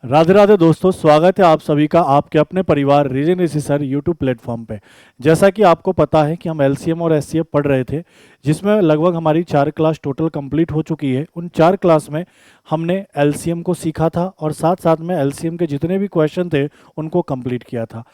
राधे राधे दोस्तों, स्वागत है आप सभी का आपके अपने परिवार रीजन ऋषि सर यूट्यूब प्लेटफॉर्म पे। जैसा कि आपको पता है कि हम एलसीएम और एचसीएफ पढ़ रहे थे, जिसमें लगभग हमारी 4 क्लास टोटल कंप्लीट हो चुकी है। उन 4 क्लास में हमने एलसीएम को सीखा था और साथ साथ में एलसीएम के जितने भी क्वेश्चन थे उनको कंप्लीट किया था।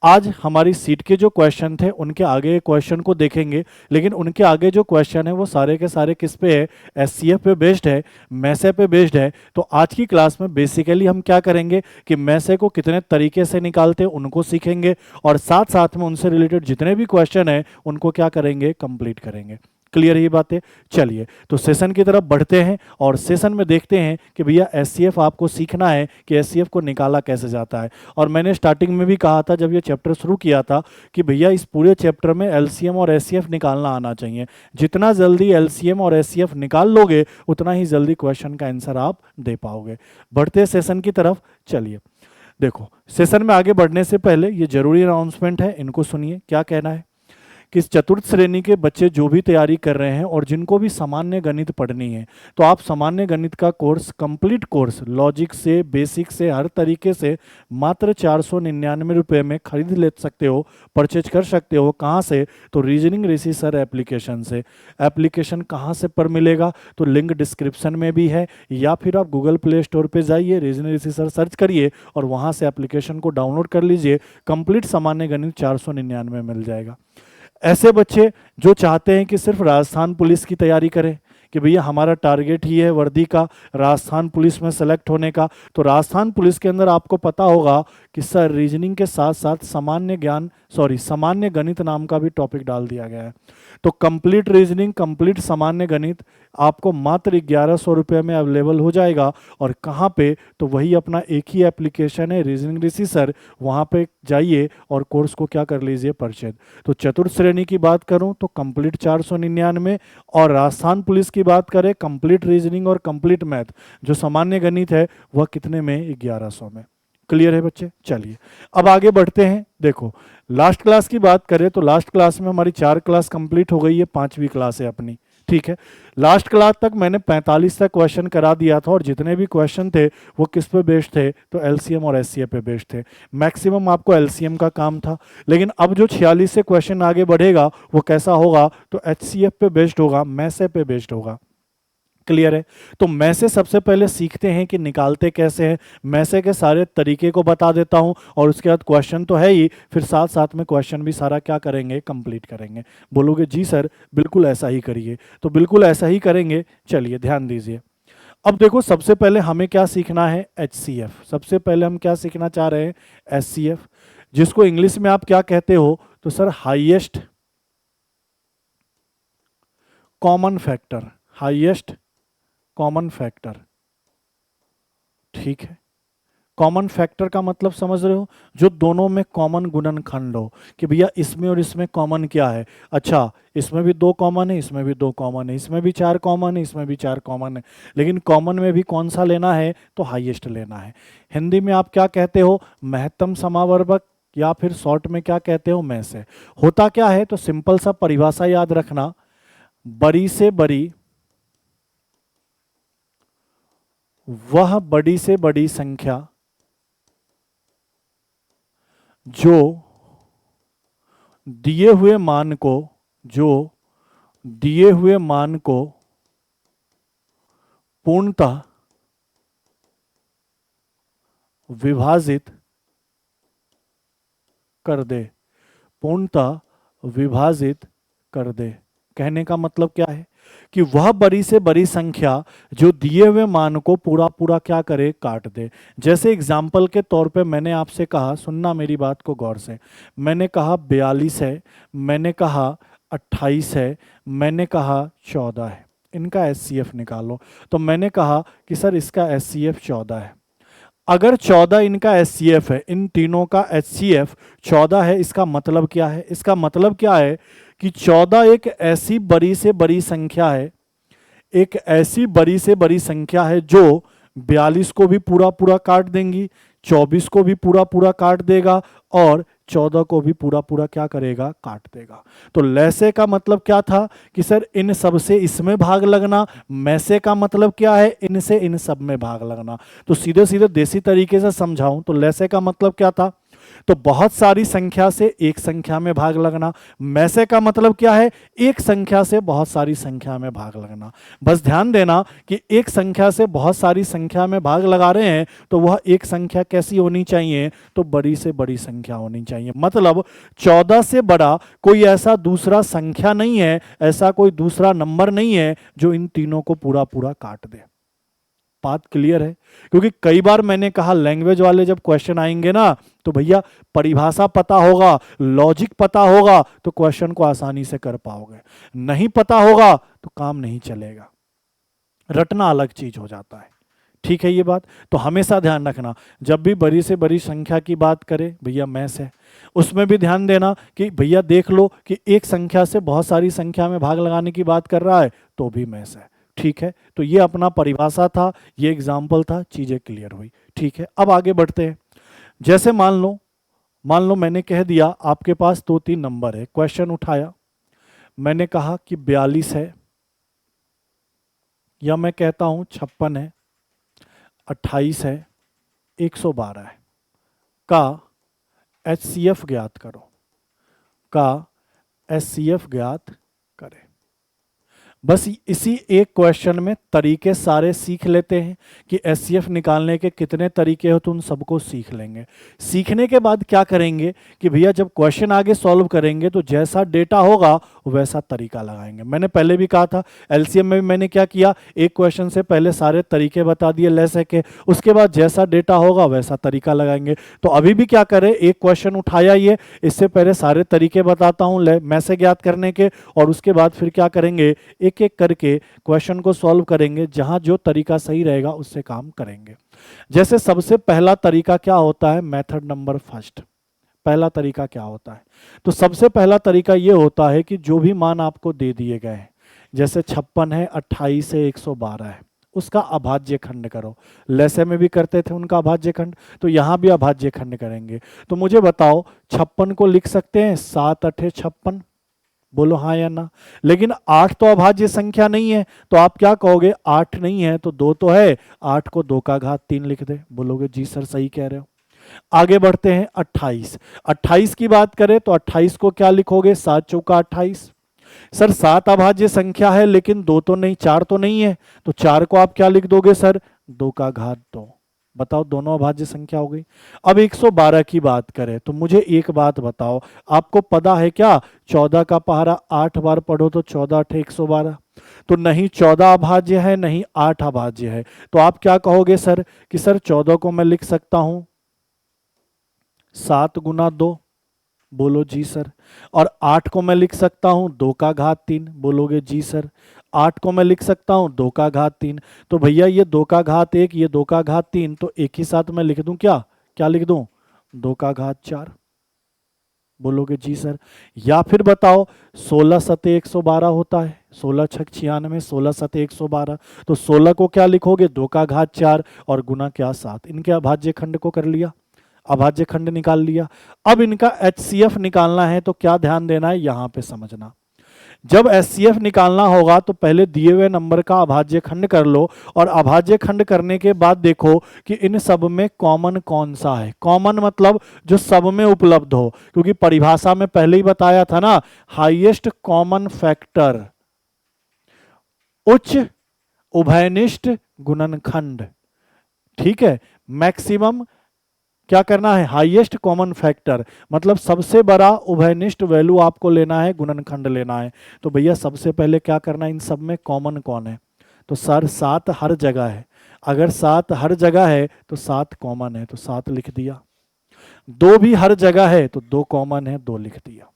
आज हमारी सीट के जो क्वेश्चन थे उनके आगे क्वेश्चन को देखेंगे, लेकिन उनके आगे जो क्वेश्चन है वो सारे के सारे किस पे है? एचसीएफ पे बेस्ड है, मैसे पे बेस्ड है। तो आज की क्लास में बेसिकली हम क्या करेंगे कि मैसे को कितने तरीके से निकालते हैं उनको सीखेंगे, और साथ साथ में उनसे रिलेटेड जितने भी क्वेश्चन हैं उनको क्या करेंगे? कंप्लीट करेंगे। क्लियर ये बातें? चलिए तो सेशन की तरफ बढ़ते हैं और सेशन में देखते हैं कि भैया एचसीएफ आपको सीखना है कि एचसीएफ को निकाला कैसे जाता है। और मैंने स्टार्टिंग में भी कहा था जब ये चैप्टर शुरू किया था कि भैया इस पूरे चैप्टर में एलसीएम और एचसीएफ निकालना आना चाहिए। जितना जल्दी एलसीएम और एचसीएफ निकाल लोगे उतना ही जल्दी क्वेश्चन का आंसर आप दे पाओगे। बढ़ते हैं सेशन की तरफ। चलिए देखो, सेशन में आगे बढ़ने से पहले ये जरूरी अनाउंसमेंट है, इनको सुनिए क्या कहना है। कि इस चतुर्थ श्रेणी के बच्चे जो भी तैयारी कर रहे हैं और जिनको भी सामान्य गणित पढ़नी है, तो आप सामान्य गणित का कोर्स, कंप्लीट कोर्स, लॉजिक से बेसिक से हर तरीके से मात्र 499 रुपये में खरीद ले सकते हो, परचेज कर सकते हो। कहाँ से? तो रीजनिंग ऋषि सर एप्लीकेशन से। एप्लीकेशन कहाँ से पर मिलेगा? तो लिंक डिस्क्रिप्शन में भी है, या फिर आप गूगल प्ले स्टोर पर जाइए, रीजनिंग ऋषि सर सर्च करिए और वहाँ से एप्लीकेशन को डाउनलोड कर लीजिए। कंप्लीट सामान्य गणित 499 में मिल जाएगा। ऐसे बच्चे जो चाहते हैं कि सिर्फ राजस्थान पुलिस की तैयारी करें, कि भैया हमारा टारगेट ही है वर्दी का, राजस्थान पुलिस में सेलेक्ट होने का, तो राजस्थान पुलिस के अंदर आपको पता होगा कि सर रीजनिंग के साथ साथ सामान्य गणित नाम का भी टॉपिक डाल दिया गया है। तो कंप्लीट रीजनिंग, कंप्लीट सामान्य गणित आपको मात्र 1100 रुपये में अवेलेबल हो जाएगा। और कहाँ पे? तो वही अपना एक ही एप्लीकेशन है रीजनिंग ऋषि सर, वहाँ पे जाइए और कोर्स को क्या कर लीजिए? परचेज। तो चतुर्थ श्रेणी की बात करूँ तो कंप्लीट 499, और राजस्थान पुलिस की बात करें कंप्लीट रीजनिंग और कंप्लीट मैथ जो सामान्य गणित है वह कितने में? 1100 में। क्लियर है बच्चे? चलिए अब आगे बढ़ते हैं। देखो, लास्ट क्लास की बात करें तो लास्ट क्लास में हमारी 4 क्लास कंप्लीट हो गई है, 5वीं क्लास है अपनी। ठीक है, लास्ट क्लास तक मैंने 45 तक क्वेश्चन करा दिया था, और जितने भी क्वेश्चन थे वो किस पे बेस्ड थे? तो एलसीएम और एचसीएफ पे बेस्ड थे। मैक्सिमम आपको एलसीएम का काम था, लेकिन अब जो 46 से क्वेश्चन आगे बढ़ेगा वो कैसा होगा? तो एचसीएफ पे बेस्ड होगा, मैसे पे बेस्ड होगा। क्लियर है? तो मैसे सबसे पहले सीखते हैं कि निकालते कैसे हैं। मैसे के सारे तरीके को बता देता हूं, और उसके बाद क्वेश्चन तो है ही, फिर साथ साथ में क्वेश्चन भी सारा क्या करेंगे? कंप्लीट करेंगे। बोलोगे जी सर बिल्कुल ऐसा ही करिए, तो बिल्कुल ऐसा ही करेंगे। चलिए ध्यान दीजिए। अब देखो, सबसे पहले हमें क्या सीखना है? एचसीएफ। सबसे पहले हम क्या सीखना चाह रहे हैं? एचसीएफ, जिसको इंग्लिश में आप क्या कहते हो? तो sir highest common factor. Highest common factor. ठीक है, कॉमन फैक्टर का मतलब समझ रहे हो? जो दोनों में कॉमन गुणनखंड हो, कि भैया इसमें और इसमें कॉमन क्या है? अच्छा, इसमें भी 2 कॉमन है, इसमें भी 2 कॉमन है, इसमें भी 4 कॉमन है, इसमें भी 4 कॉमन है, लेकिन कॉमन में भी कौन सा लेना है? तो हाईएस्ट लेना है। हिंदी में आप क्या कहते हो? महत्तम समावर्तक, या फिर शॉर्ट में क्या कहते हो? में से। होता क्या है? तो सिंपल सा परिभाषा याद रखना, बड़ी से बड़ी, वह बड़ी से बड़ी संख्या जो दिए हुए मान को, जो दिए हुए मान को पूर्णतः विभाजित कर दे। पूर्णतः विभाजित कर दे। कहने का मतलब क्या है? कि वह बड़ी से बड़ी संख्या जो दिए हुए मान को पूरा पूरा क्या करे? काट दे। जैसे एग्जाम्पल के तौर पे मैंने आपसे कहा, सुनना मेरी बात को गौर से, मैंने कहा 42 है, मैंने कहा 28 है, मैंने कहा 14 है, इनका एचसीएफ निकालो। तो मैंने कहा कि सर इसका एचसीएफ 14 है। अगर 14 इनका एचसीएफ है, इन तीनों का एचसीएफ 14 है, इसका मतलब क्या है? इसका मतलब क्या है कि 14 एक ऐसी बड़ी से बड़ी संख्या है, एक ऐसी बड़ी से बड़ी संख्या है जो 42 को भी पूरा पूरा काट देंगी, 24 को भी पूरा पूरा काट देगा, और 14 को भी पूरा पूरा क्या करेगा, काट देगा। तो लैसे का मतलब क्या था कि सर इन सब से इसमें भाग लगना, मैसे का मतलब क्या है, इनसे इन सब में भाग लगना। तो सीधे सीधे देसी तरीके से समझाऊं तो लैसे का मतलब क्या था, तो बहुत सारी संख्या से एक संख्या में भाग लगना। मैसे का मतलब क्या है, एक संख्या से बहुत सारी संख्या में भाग लगना। बस ध्यान देना कि एक संख्या से बहुत सारी संख्या में भाग लगा रहे हैं तो वह एक संख्या कैसी होनी चाहिए, तो बड़ी से बड़ी संख्या होनी चाहिए। मतलब 14 से बड़ा कोई ऐसा दूसरा संख्या नहीं है, ऐसा कोई दूसरा नंबर नहीं है जो इन तीनों को पूरा पूरा काट दे। बात क्लियर है? क्योंकि कई बार मैंने कहा लैंग्वेज वाले जब क्वेश्चन आएंगे ना, तो भैया परिभाषा पता होगा, लॉजिक पता होगा तो क्वेश्चन को आसानी से कर पाओगे, नहीं पता होगा तो काम नहीं चलेगा, रटना अलग चीज हो जाता है। ठीक है ये बात? तो हमेशा ध्यान रखना जब भी बड़ी से बड़ी संख्या की बात करें भैया मैथ है, उसमें भी ध्यान देना कि भैया देख लो कि एक संख्या से बहुत सारी संख्या में भाग लगाने की बात कर रहा है तो भी मैथ है। ठीक है, तो ये अपना परिभाषा था, ये एग्जाम्पल था, चीजें क्लियर हुई। ठीक है, अब आगे बढ़ते हैं। जैसे मान लो मैंने कह दिया आपके पास 2-3 नंबर है, क्वेश्चन उठाया, मैंने कहा कि 42 है, या मैं कहता हूं 56 है, 28 है, 112 है, का HCF ज्ञात करो, का HCF ज्ञात करें। बस इसी एक क्वेश्चन में तरीके सारे सीख लेते हैं कि एचसीएफ निकालने के कितने तरीके हो, तो उन सबको सीख लेंगे। सीखने के बाद क्या करेंगे कि भैया जब क्वेश्चन आगे सॉल्व करेंगे तो जैसा डेटा होगा वैसा तरीका लगाएंगे। मैंने पहले भी कहा था एलसीएम में भी मैंने क्या किया, एक क्वेश्चन से पहले सारे तरीके बता दिए लैसे के, उसके बाद जैसा डेटा होगा वैसा तरीका लगाएंगे। तो अभी भी क्या करें, एक क्वेश्चन उठाया, ये इससे पहले सारे तरीके बताता हूँ मैसे ज्ञात करने के, और उसके बाद फिर क्या करेंगे, एक एक करके क्वेश्चन को सॉल्व करेंगे, जहां जो तरीका सही रहेगा उससे काम करेंगे। जैसे सबसे पहला तरीका क्या होता है, मेथड नंबर फर्स्ट। पहला तरीका क्या होता है, तो सबसे पहला तरीका यह होता है कि जो भी मान आपको दे दिए गए हैं, जैसे 56 है, 28 है, 112 है, उसका अभाज्य खंड करो। लैसे में भी करते थे उनका अभाज्य खंड, तो यहां भी अभाज्य खंड करेंगे। तो मुझे बताओ 56 को लिख सकते हैं 7 8 56, बोलो हाँ या ना। लेकिन 8 तो अभाज्य संख्या नहीं है, तो आप क्या कहोगे, 8 नहीं है तो 2 तो है, 8 को 2 का घात 3 लिख दे। बोलोगे जी सर सही कह रहे हो। आगे बढ़ते हैं 28। 28 की बात करें तो 28 को क्या लिखोगे, 7 चौका 28। सर 7 अभाज्य संख्या है लेकिन 2 तो नहीं, 4 तो नहीं है, तो 4 को आप क्या लिख दोगे सर, 2 का घात 2। बताओ दोनों अभाज्य संख्या हो गई। अब 112 की बात करें तो मुझे एक बात बताओ, आपको पता है क्या, 14 का पहाड़ा 8 बार पढ़ो तो 14 8 112, तो नहीं 14 अभाज्य है नहीं 8 अभाज्य है। तो आप क्या कहोगे सर कि सर 14 को मैं लिख सकता हूं 7 गुना 2, बोलो जी सर। और 8 को मैं लिख सकता हूं 2 का घात 3, बोलोगे जी सर। 8 को मैं लिख सकता हूं 2 का घात 3, तो भैया ये 2 का घात 1, ये 2 का घात 3, तो एक ही साथ मैं लिख दूं क्या, क्या लिख दूं, 2 का घात 4, बोलोगे जी सर। या फिर बताओ 16 सते 112 होता है, 16 छक 96, 16 सते 112, तो 16 को क्या लिखोगे, 2 का घात 4 और गुना क्या 7। इनके अभाज्य खंड को कर लिया, अभाज्य खंड निकाल लिया। अब इनका एचसीएफ निकालना है, तो क्या ध्यान देना है, यहां पे समझना। जब एचसीएफ निकालना होगा तो पहले दिए हुए नंबर का अभाज्य खंड कर लो, और अभाज्य खंड करने के बाद देखो कि इन सब में कॉमन कौन सा है। कॉमन मतलब जो सब में उपलब्ध हो, क्योंकि परिभाषा में पहले ही बताया था ना, हाईएस्ट कॉमन फैक्टर, उच्च उभयनिष्ठ गुणनखंड। ठीक है, मैक्सिमम क्या करना है, हाईएस्ट कॉमन फैक्टर, मतलब सबसे बड़ा उभयनिष्ठ वैल्यू आपको लेना है, गुणनखंड लेना है। तो भैया सबसे पहले क्या करना है, इन सब में कॉमन कौन है, तो सर 7 हर जगह है। अगर 7 हर जगह है तो 7 कॉमन है, तो 7 लिख दिया। 2 भी हर जगह है तो 2 कॉमन है, 2 लिख दिया।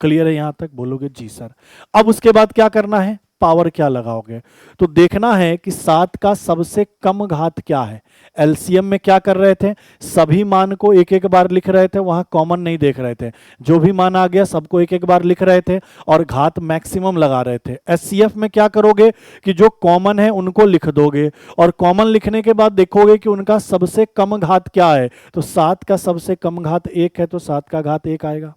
क्लियर है यहां तक, बोलोगे जी सर। अब उसके बाद क्या करना है, पावर क्या लगाओगे। तो देखना है कि 7 का सबसे कम घात क्या है। एलसीएम में क्या कर रहे थे, सभी मान को एक एक बार लिख रहे थे, वहां कॉमन नहीं देख रहे थे, जो भी मान आ गया सबको एक एक बार लिख रहे थे और घात मैक्सिमम लगा रहे थे। एचसीएफ में क्या करोगे कि जो कॉमन है उनको लिख दोगे और कॉमन लिखने के बाद देखोगे कि उनका सबसे कम घात क्या है। तो 7 का सबसे कम घात 1 है, तो 7 का घात 1 आएगा।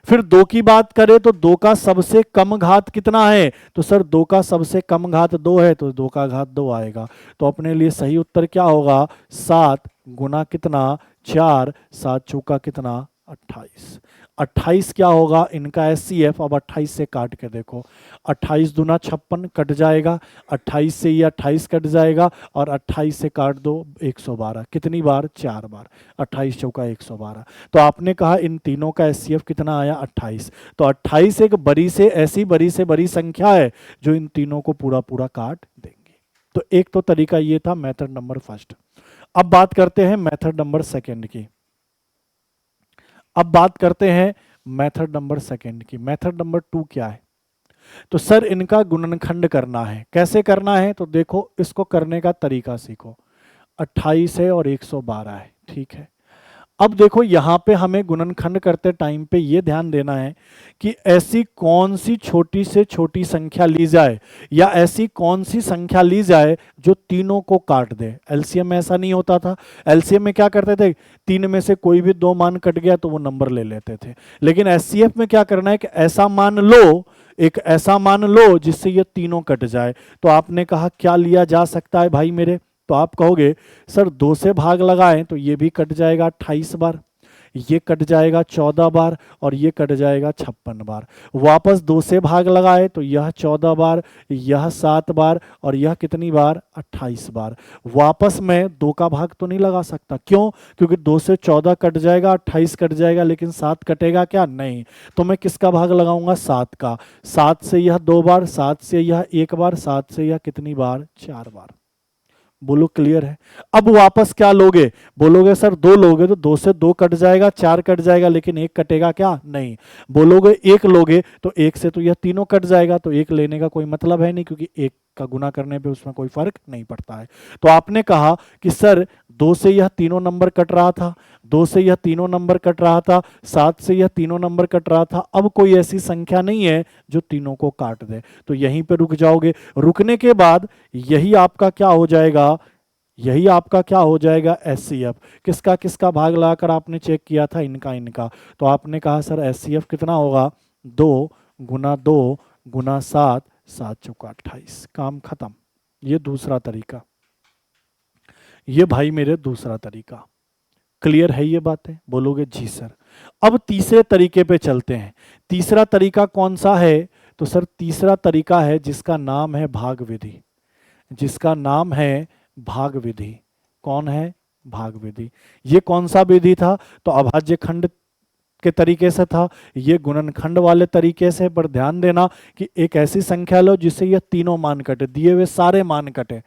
फिर 2 की बात करें तो 2 का सबसे कम घात कितना है, तो सर 2 का सबसे कम घात 2 है, तो 2 का घात 2 आएगा। तो अपने लिए सही उत्तर क्या होगा, 7 गुना कितना 4, 7 चौका कितना 28। 28 क्या होगा इनका एचसीएफ। अब 28 से काट के देखो, 28 दूना 56 कट जाएगा, 28 से ये 28 कट जाएगा और 28 से काट दो 112। कितनी बार, 4 बार। 28 चौका 112। तो आपने कहा इन तीनों का एचसीएफ कितना आया, 28। तो 28 एक बड़ी से ऐसी बड़ी से बड़ी संख्या है जो इन तीनों को पूरा पूरा काट देंगे। तो एक तो तरीका ये था मेथड नंबर फर्स्ट। अब बात करते हैं मेथड नंबर सेकेंड की। अब बात करते हैं मेथड नंबर सेकेंड की। मेथड नंबर 2 क्या है, तो सर इनका गुणनखंड करना है। कैसे करना है, तो देखो इसको करने का तरीका सीखो। 28 है और 112 है, ठीक है। अब देखो यहां पे हमें गुणनखंड करते टाइम पे ये ध्यान देना है कि ऐसी कौन सी छोटी से छोटी संख्या ली जाए या ऐसी कौन सी संख्या ली जाए जो तीनों को काट दे। एलसीएम में ऐसा नहीं होता था। एलसीएम में क्या करते थे, 3 में से कोई भी 2 मान कट गया तो वो नंबर ले लेते थे। लेकिन एचसीएफ में क्या करना है कि ऐसा मान लो, एक ऐसा मान लो जिससे ये तीनों कट जाए। तो आपने कहा क्या लिया जा सकता है भाई मेरे, तो आप कहोगे सर 2 से भाग लगाएं तो ये भी कट जाएगा 28 बार, ये कट जाएगा 14 बार और ये कट जाएगा 56 बार। वापस 2 से भाग लगाए तो यह 14 बार, यह 7 बार और यह कितनी बार, 28 बार। वापस मैं 2 का भाग तो नहीं लगा सकता, क्यों, क्योंकि 2 से 14 कट जाएगा, 28 कट जाएगा, लेकिन 7 कटेगा क्या, नहीं। तो मैं किसका भाग लगाऊंगा, 7 का। 7 से यह 2 बार, 7 से यह 1 बार, 7 से यह कितनी बार, 4 बार। बोलो क्लियर है। अब वापस क्या लोगे, बोलोगे सर 2 लोगे तो 2 से 2 कट जाएगा, 4 कट जाएगा, लेकिन 1 कटेगा क्या, नहीं। बोलोगे 1 लोगे तो 1 से तो यह तीनों कट जाएगा, तो 1 लेने का कोई मतलब है नहीं, क्योंकि 1 का गुना करने पे उसमें कोई फर्क नहीं पड़ता है। तो आपने कहा कि सर 2 से यह तीनों नंबर कट रहा था, 2 से यह तीनों नंबर कट रहा था, 7 से यह तीनों नंबर कट रहा था, अब कोई ऐसी संख्या नहीं है जो तीनों को काट दे। तो यहीं पे रुक जाओगे। रुकने के बाद यही आपका क्या हो जाएगा, यही आपका क्या हो जाएगा, एचसीएफ। किसका किसका भाग लगाकर आपने चेक किया था, इनका इनका। तो आपने कहा सर एचसीएफ कितना होगा, 2 गुना 2 गुना 7, 7 चौका 28। काम खत्म। ये दूसरा तरीका, ये भाई मेरे दूसरा तरीका। क्लियर है ये बातें, बोलोगे जी सर। अब तीसरे तरीके पे चलते हैं। तीसरा तरीका कौन सा है, तो सर तीसरा तरीका है जिसका नाम है भाग विधि। जिसका नाम है भाग विधि। कौन है, भाग विधि। ये कौन सा विधि था, तो अभाज्य खंड के तरीके से था, ये गुणनखंड वाले तरीके से। पर ध्यान देना कि एक ऐसी संख्या लो जिससे ये तीनों मान कटे, दिए हुए सारे मान कटे।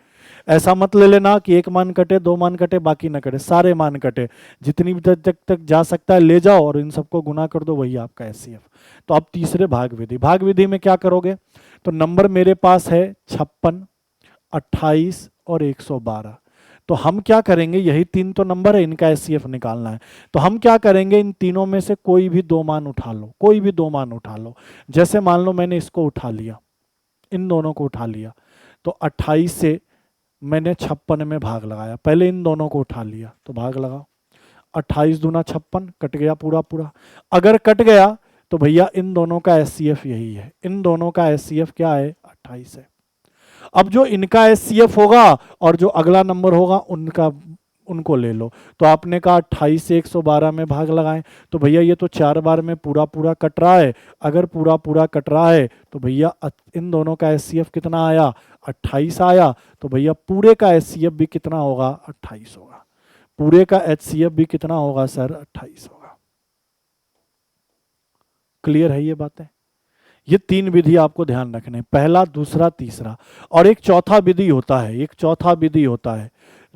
ऐसा मत ले लेना कि 1 मान कटे, 2 मान कटे, बाकी न कटे, सारे मान कटे। जितनी भी तक जा सकता है ले जाओ और इन सबको गुना कर दो, वही आपका एचसीएफ। तो अब तीसरे भाग विधि। भाग विधि में क्या करोगे, तो नंबर मेरे पास है 56, 28 और 112। तो हम क्या करेंगे, यही 3 तो नंबर है, इनका एचसीएफ निकालना है। तो हम क्या करेंगे, इन तीनों में से कोई भी 2 मान उठा लो, कोई भी 2 मान उठा लो। जैसे मान लो मैंने इसको उठा लिया, इन दोनों को उठा लिया, तो 28 से मैंने 56 में भाग लगाया। पहले इन दोनों को उठा लिया तो भाग लगाओ, 28 दूना 56, कट गया पूरा पूरा। अगर कट गया तो भैया इन दोनों का एचसीएफ यही है, इन दोनों का एचसीएफ क्या है, 28 है। अब जो इनका एचसीएफ होगा और जो अगला नंबर होगा उनका, उनको ले लो। तो आपने कहा 28 से 112 में भाग लगाएं, तो भैया ये तो 4 बार में पूरा पूरा कट रहा है। अगर पूरा पूरा कट रहा है तो भैया इन दोनों का एचसीएफ कितना आया, 28 आया। तो भैया पूरे का एचसीएफ भी कितना होगा, 28 होगा। पूरे का एचसीएफ भी कितना होगा सर, 28 होगा। क्लियर है ये बातें। ये 3 विधि आपको ध्यान रखने, पहला, दूसरा, तीसरा। और एक चौथा विधि होता है, एक चौथा विधि होता है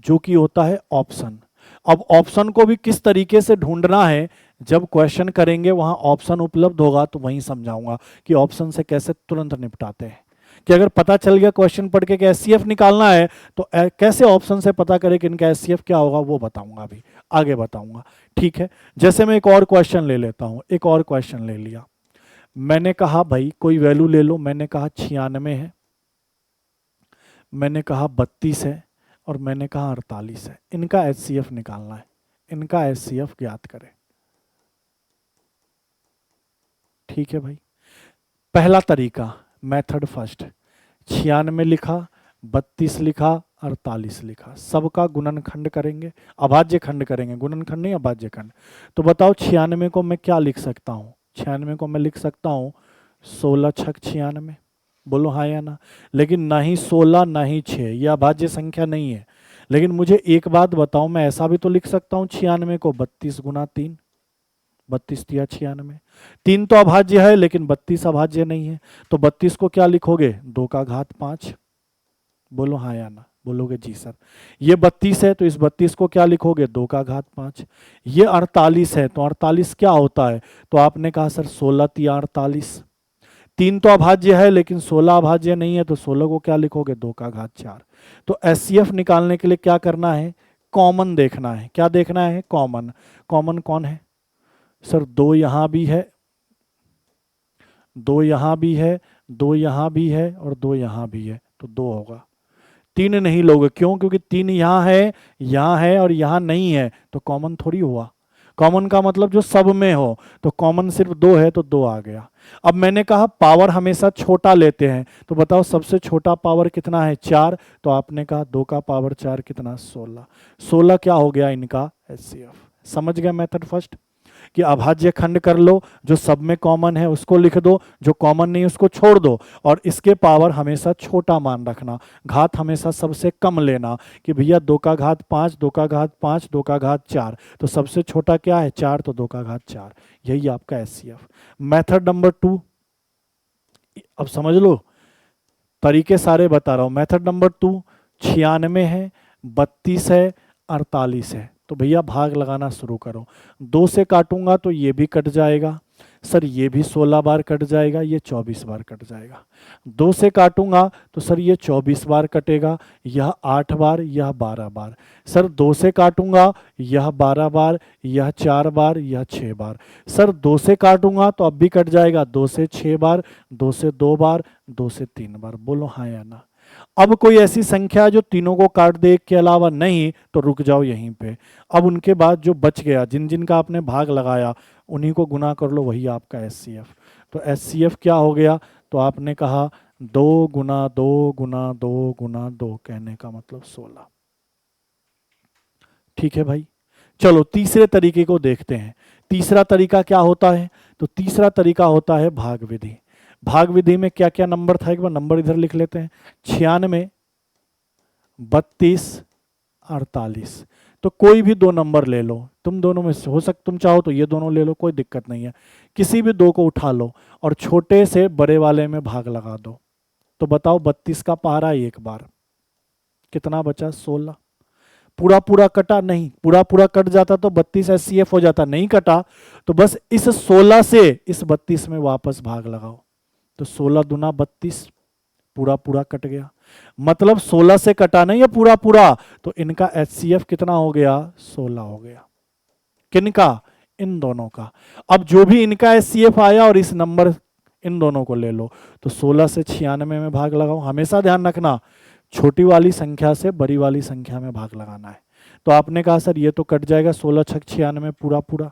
जो कि होता है ऑप्शन। अब ऑप्शन को भी किस तरीके से ढूंढना है, जब क्वेश्चन करेंगे वहां ऑप्शन उपलब्ध होगा तो वहीं समझाऊंगा कि ऑप्शन से कैसे तुरंत निपटाते हैं। कि अगर पता चल गया क्वेश्चन पढ़ के कि एचसीएफ निकालना है तो कैसे ऑप्शन से पता करें कि इनका एचसीएफ क्या होगा, वो बताऊंगा अभी आगे बताऊंगा। ठीक है, जैसे मैं एक और क्वेश्चन ले लेता हूं, एक और क्वेश्चन ले लिया। मैंने कहा भाई कोई वैल्यू ले लो, मैंने कहा 96 है, मैंने कहा 32 है, और मैंने कहा 48 है। इनका एचसीएफ निकालना है, इनका एचसीएफ ज्ञात करें। ठीक है भाई, पहला तरीका मेथड फर्स्ट, 96 लिखा, 32 लिखा, 48 लिखा, सबका गुणनखंड करेंगे, अभाज्य खंड करेंगे, गुणनखंड नहीं अभाज्य खंड। तो बताओ 96 को मैं क्या लिख सकता हूँ? 96 को मैं लिख सकता हूँ 16 छक 96, बोलो हाँ या ना। लेकिन ना ही 16 ना ही 6, यह अभाज्य संख्या नहीं है। लेकिन मुझे एक बात बताओ, मैं ऐसा भी तो लिख सकता हूँ 96 को 32 गुना 3, 32 तिया 96। 3 तो अभाज्य है लेकिन 32 अभाज्य नहीं है, तो 32 को क्या लिखोगे? 2 का घात 5, बोलो हाँ या ना। बोलोगे जी सर। ये 32 है तो इस 32 को क्या लिखोगे? 2 का घात 5। ये 48 है तो 48 क्या होता है? तो आपने कहा सर 16 तिया 48। 3 तो अभाज्य है लेकिन 16 अभाज्य नहीं है, तो 16 को क्या लिखोगे? 2 का घात 4। तो एचसीएफ निकालने के लिए क्या करना है? कॉमन देखना है। क्या देखना है? कॉमन। कॉमन कौन है सर? 2 यहां भी है, 2 यहां भी है, 2 यहां भी है, और 2 यहां भी है, तो 2 होगा। 3 नहीं लोगे, क्यों? क्योंकि 3 यहां है और यहां नहीं है, तो कॉमन थोड़ी हुआ। कॉमन का मतलब जो सब में हो, तो कॉमन सिर्फ 2 है तो 2 आ गया। अब मैंने कहा पावर हमेशा छोटा लेते हैं, तो बताओ सबसे छोटा पावर कितना है? 4। तो आपने कहा 2 का पावर 4 कितना? 16। 16 क्या हो गया इनका एचसीएफ। समझ गए मेथड फर्स्ट कि अभाज्य खंड कर लो, जो सब में कॉमन है उसको लिख दो, जो कॉमन नहीं उसको छोड़ दो, और इसके पावर हमेशा छोटा मान रखना, घात हमेशा सबसे कम लेना, कि भैया 2 का घात 5, 2 का घात 5, 2 का घात 4, तो सबसे छोटा क्या है? 4, तो 2 का घात 4। यही आपका एचसीएफ। मेथड नंबर 2, अब समझ लो, तरीके सारे बता रहा हूं। मेथड नंबर 2, 96 है, 32 है, 48 है, तो भैया भाग लगाना शुरू करो। 2 से काटूंगा तो ये भी कट जाएगा सर, ये भी 16 बार कट जाएगा, ये 24 बार कट जाएगा। 2 से काटूंगा तो सर ये 24 बार कटेगा, यह 8 बार, यह 12 बार। सर 2 से काटूंगा, यह 12 बार, यह 4 बार, यह 6 बार। सर 2 से काटूंगा तो अब भी कट जाएगा, 2 से 6 बार, 2 से 2 बार, 2 से 3 बार। बोलो हाँ या ना। अब कोई ऐसी संख्या जो तीनों को काट दे, एक के अलावा नहीं, तो रुक जाओ यहीं पे। अब उनके बाद जो बच गया, जिन जिन का आपने भाग लगाया, उन्हीं को गुना कर लो, वही आपका एचसीएफ। तो एचसीएफ क्या हो गया? तो आपने कहा 2 गुना 2 गुना 2 गुना 2, कहने का मतलब 16। ठीक है भाई, चलो तीसरे तरीके को देखते हैं। तीसरा तरीका क्या होता है? तो तीसरा तरीका होता है भाग विधि। भाग विधि में क्या क्या नंबर था, एक बार नंबर इधर लिख लेते हैं। 96, 32, 48। तो कोई भी 2 नंबर ले लो, तुम दोनों में से हो तुम चाहो तो ये दोनों ले लो, कोई दिक्कत नहीं है। किसी भी 2 को उठा लो और छोटे से बड़े वाले में भाग लगा दो। तो बताओ 32 का पहाड़ा एक बार, कितना बचा? 16। पूरा पूरा कटा? नहीं, पूरा पूरा कट जाता तो 32 एचसीएफ हो जाता, नहीं कटा, तो बस इस 16 से इस 32 में वापस भाग लगाओ। तो 16 दूना 32, पूरा पूरा कट गया, मतलब 16 से कटा नहीं है पूरा पूरा, तो इनका एचसीएफ कितना हो गया? 16 हो गया। किनका? इन दोनों का। अब जो भी इनका एचसीएफ आया और इस नंबर इन दोनों को ले लो, तो 16 से 96 में भाग लगाओ। हमेशा ध्यान रखना, छोटी वाली संख्या से बड़ी वाली संख्या में भाग लगाना है। तो आपने कहा सर ये तो कट जाएगा, 16 छक 96 पूरा पूरा,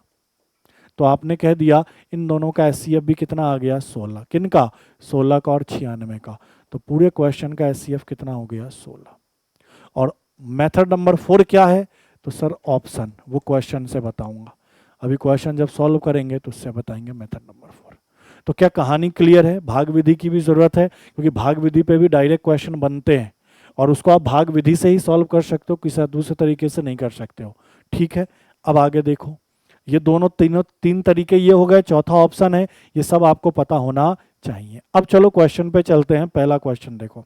तो आपने कह दिया इन दोनों का एचसीएफ भी कितना आ गया? 16। किनका? 16 का और 96 का। तो पूरे क्वेश्चन का एचसीएफ कितना हो गया? 16। और मेथड नंबर 4 क्या है? तो सर ऑप्शन, वो क्वेश्चन से बताऊंगा। अभी क्वेश्चन जब सॉल्व करेंगे तो उससे बताएंगे मेथड नंबर 4। तो क्या कहानी क्लियर है? भाग विधि की भी जरूरत है, क्योंकि भाग विधि पे भी डायरेक्ट क्वेश्चन बनते हैं, और उसको आप भाग विधि से ही सॉल्व कर सकते हो, किसी दूसरे तरीके से नहीं कर सकते हो। ठीक है, अब आगे देखो, ये दोनों तीन तरीके ये हो गए, चौथा ऑप्शन है, ये सब आपको पता होना चाहिए। अब चलो क्वेश्चन पे चलते हैं। पहला क्वेश्चन देखो,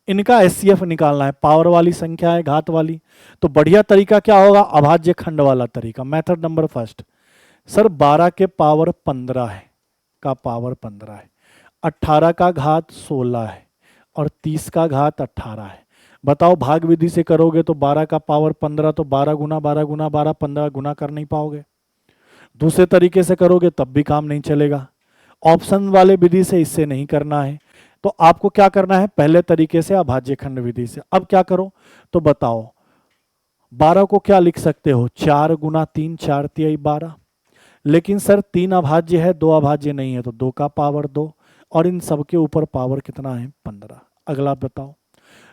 इनका एचसीएफ निकालना है, पावर वाली संख्या है, घात वाली, तो बढ़िया तरीका क्या होगा? अभाज्य खंड वाला तरीका। मेथड नंबर फर्स्ट, सर 12 के पावर 15 है, का पावर 15 है, 18 का घात 16 है और 30 का घात 18 है। बताओ भाग विधि से करोगे तो 12 का पावर 15, तो 12 गुना 12 गुना 12, 15 गुना कर नहीं पाओगे। दूसरे तरीके से करोगे तब भी काम नहीं चलेगा। ऑप्शन वाले विधि से इससे नहीं करना है, तो आपको क्या करना है, पहले तरीके से अभाज्य खंड विधि से। अब क्या करो तो बताओ, 12 को क्या लिख सकते हो, 4 गुना 3, 4 तिहाई 12। लेकिन सर 3 अभाज्य है, 2 अभाज्य नहीं है, तो 2 का पावर 2, और इन सब के ऊपर पावर कितना है, 15। अगला बताओ,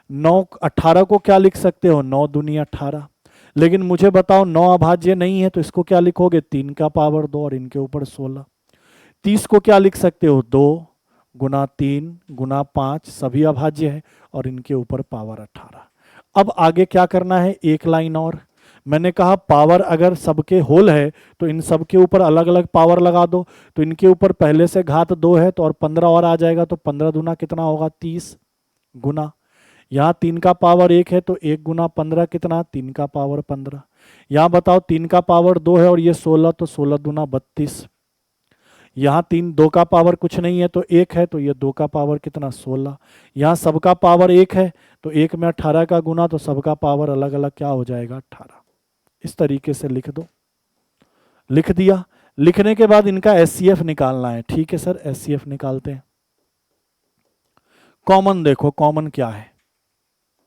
9 18 को क्या लिख सकते हो, 9 दूनी 18। लेकिन मुझे बताओ 9 अभाज्य नहीं है, तो इसको क्या लिखोगे, 3 का पावर 2 और इनके ऊपर 16। 30 को क्या लिख सकते हो, 2 गुना 3 गुना 5, सभी अभाज्य है और इनके ऊपर पावर 18। अब आगे क्या करना है, एक लाइन और। मैंने कहा पावर अगर सबके होल है तो इन सब के ऊपर अलग अलग पावर लगा दो। तो इनके ऊपर पहले से घात 2 है तो और 15 और आ जाएगा, तो 15 दूना कितना होगा, 30 गुना, यहाँ 3 का पावर 1 है तो 1 गुना 15 कितना, 3 का पावर 15। यहाँ बताओ 3 का पावर 2 है और ये 16, तो 16 दूना 32। यहाँ 2 का पावर कुछ नहीं है तो 1 है, तो ये 2 का पावर कितना, 16। यहाँ सबका पावर 1 है तो 1 में 18 का गुना, तो सबका पावर अलग अलग क्या हो जाएगा, 18। इस तरीके से लिख दो। लिख दिया। लिखने के बाद इनका एचसीएफ निकालना है। ठीक है सर, एचसीएफ निकालते हैं। कॉमन देखो, कॉमन क्या है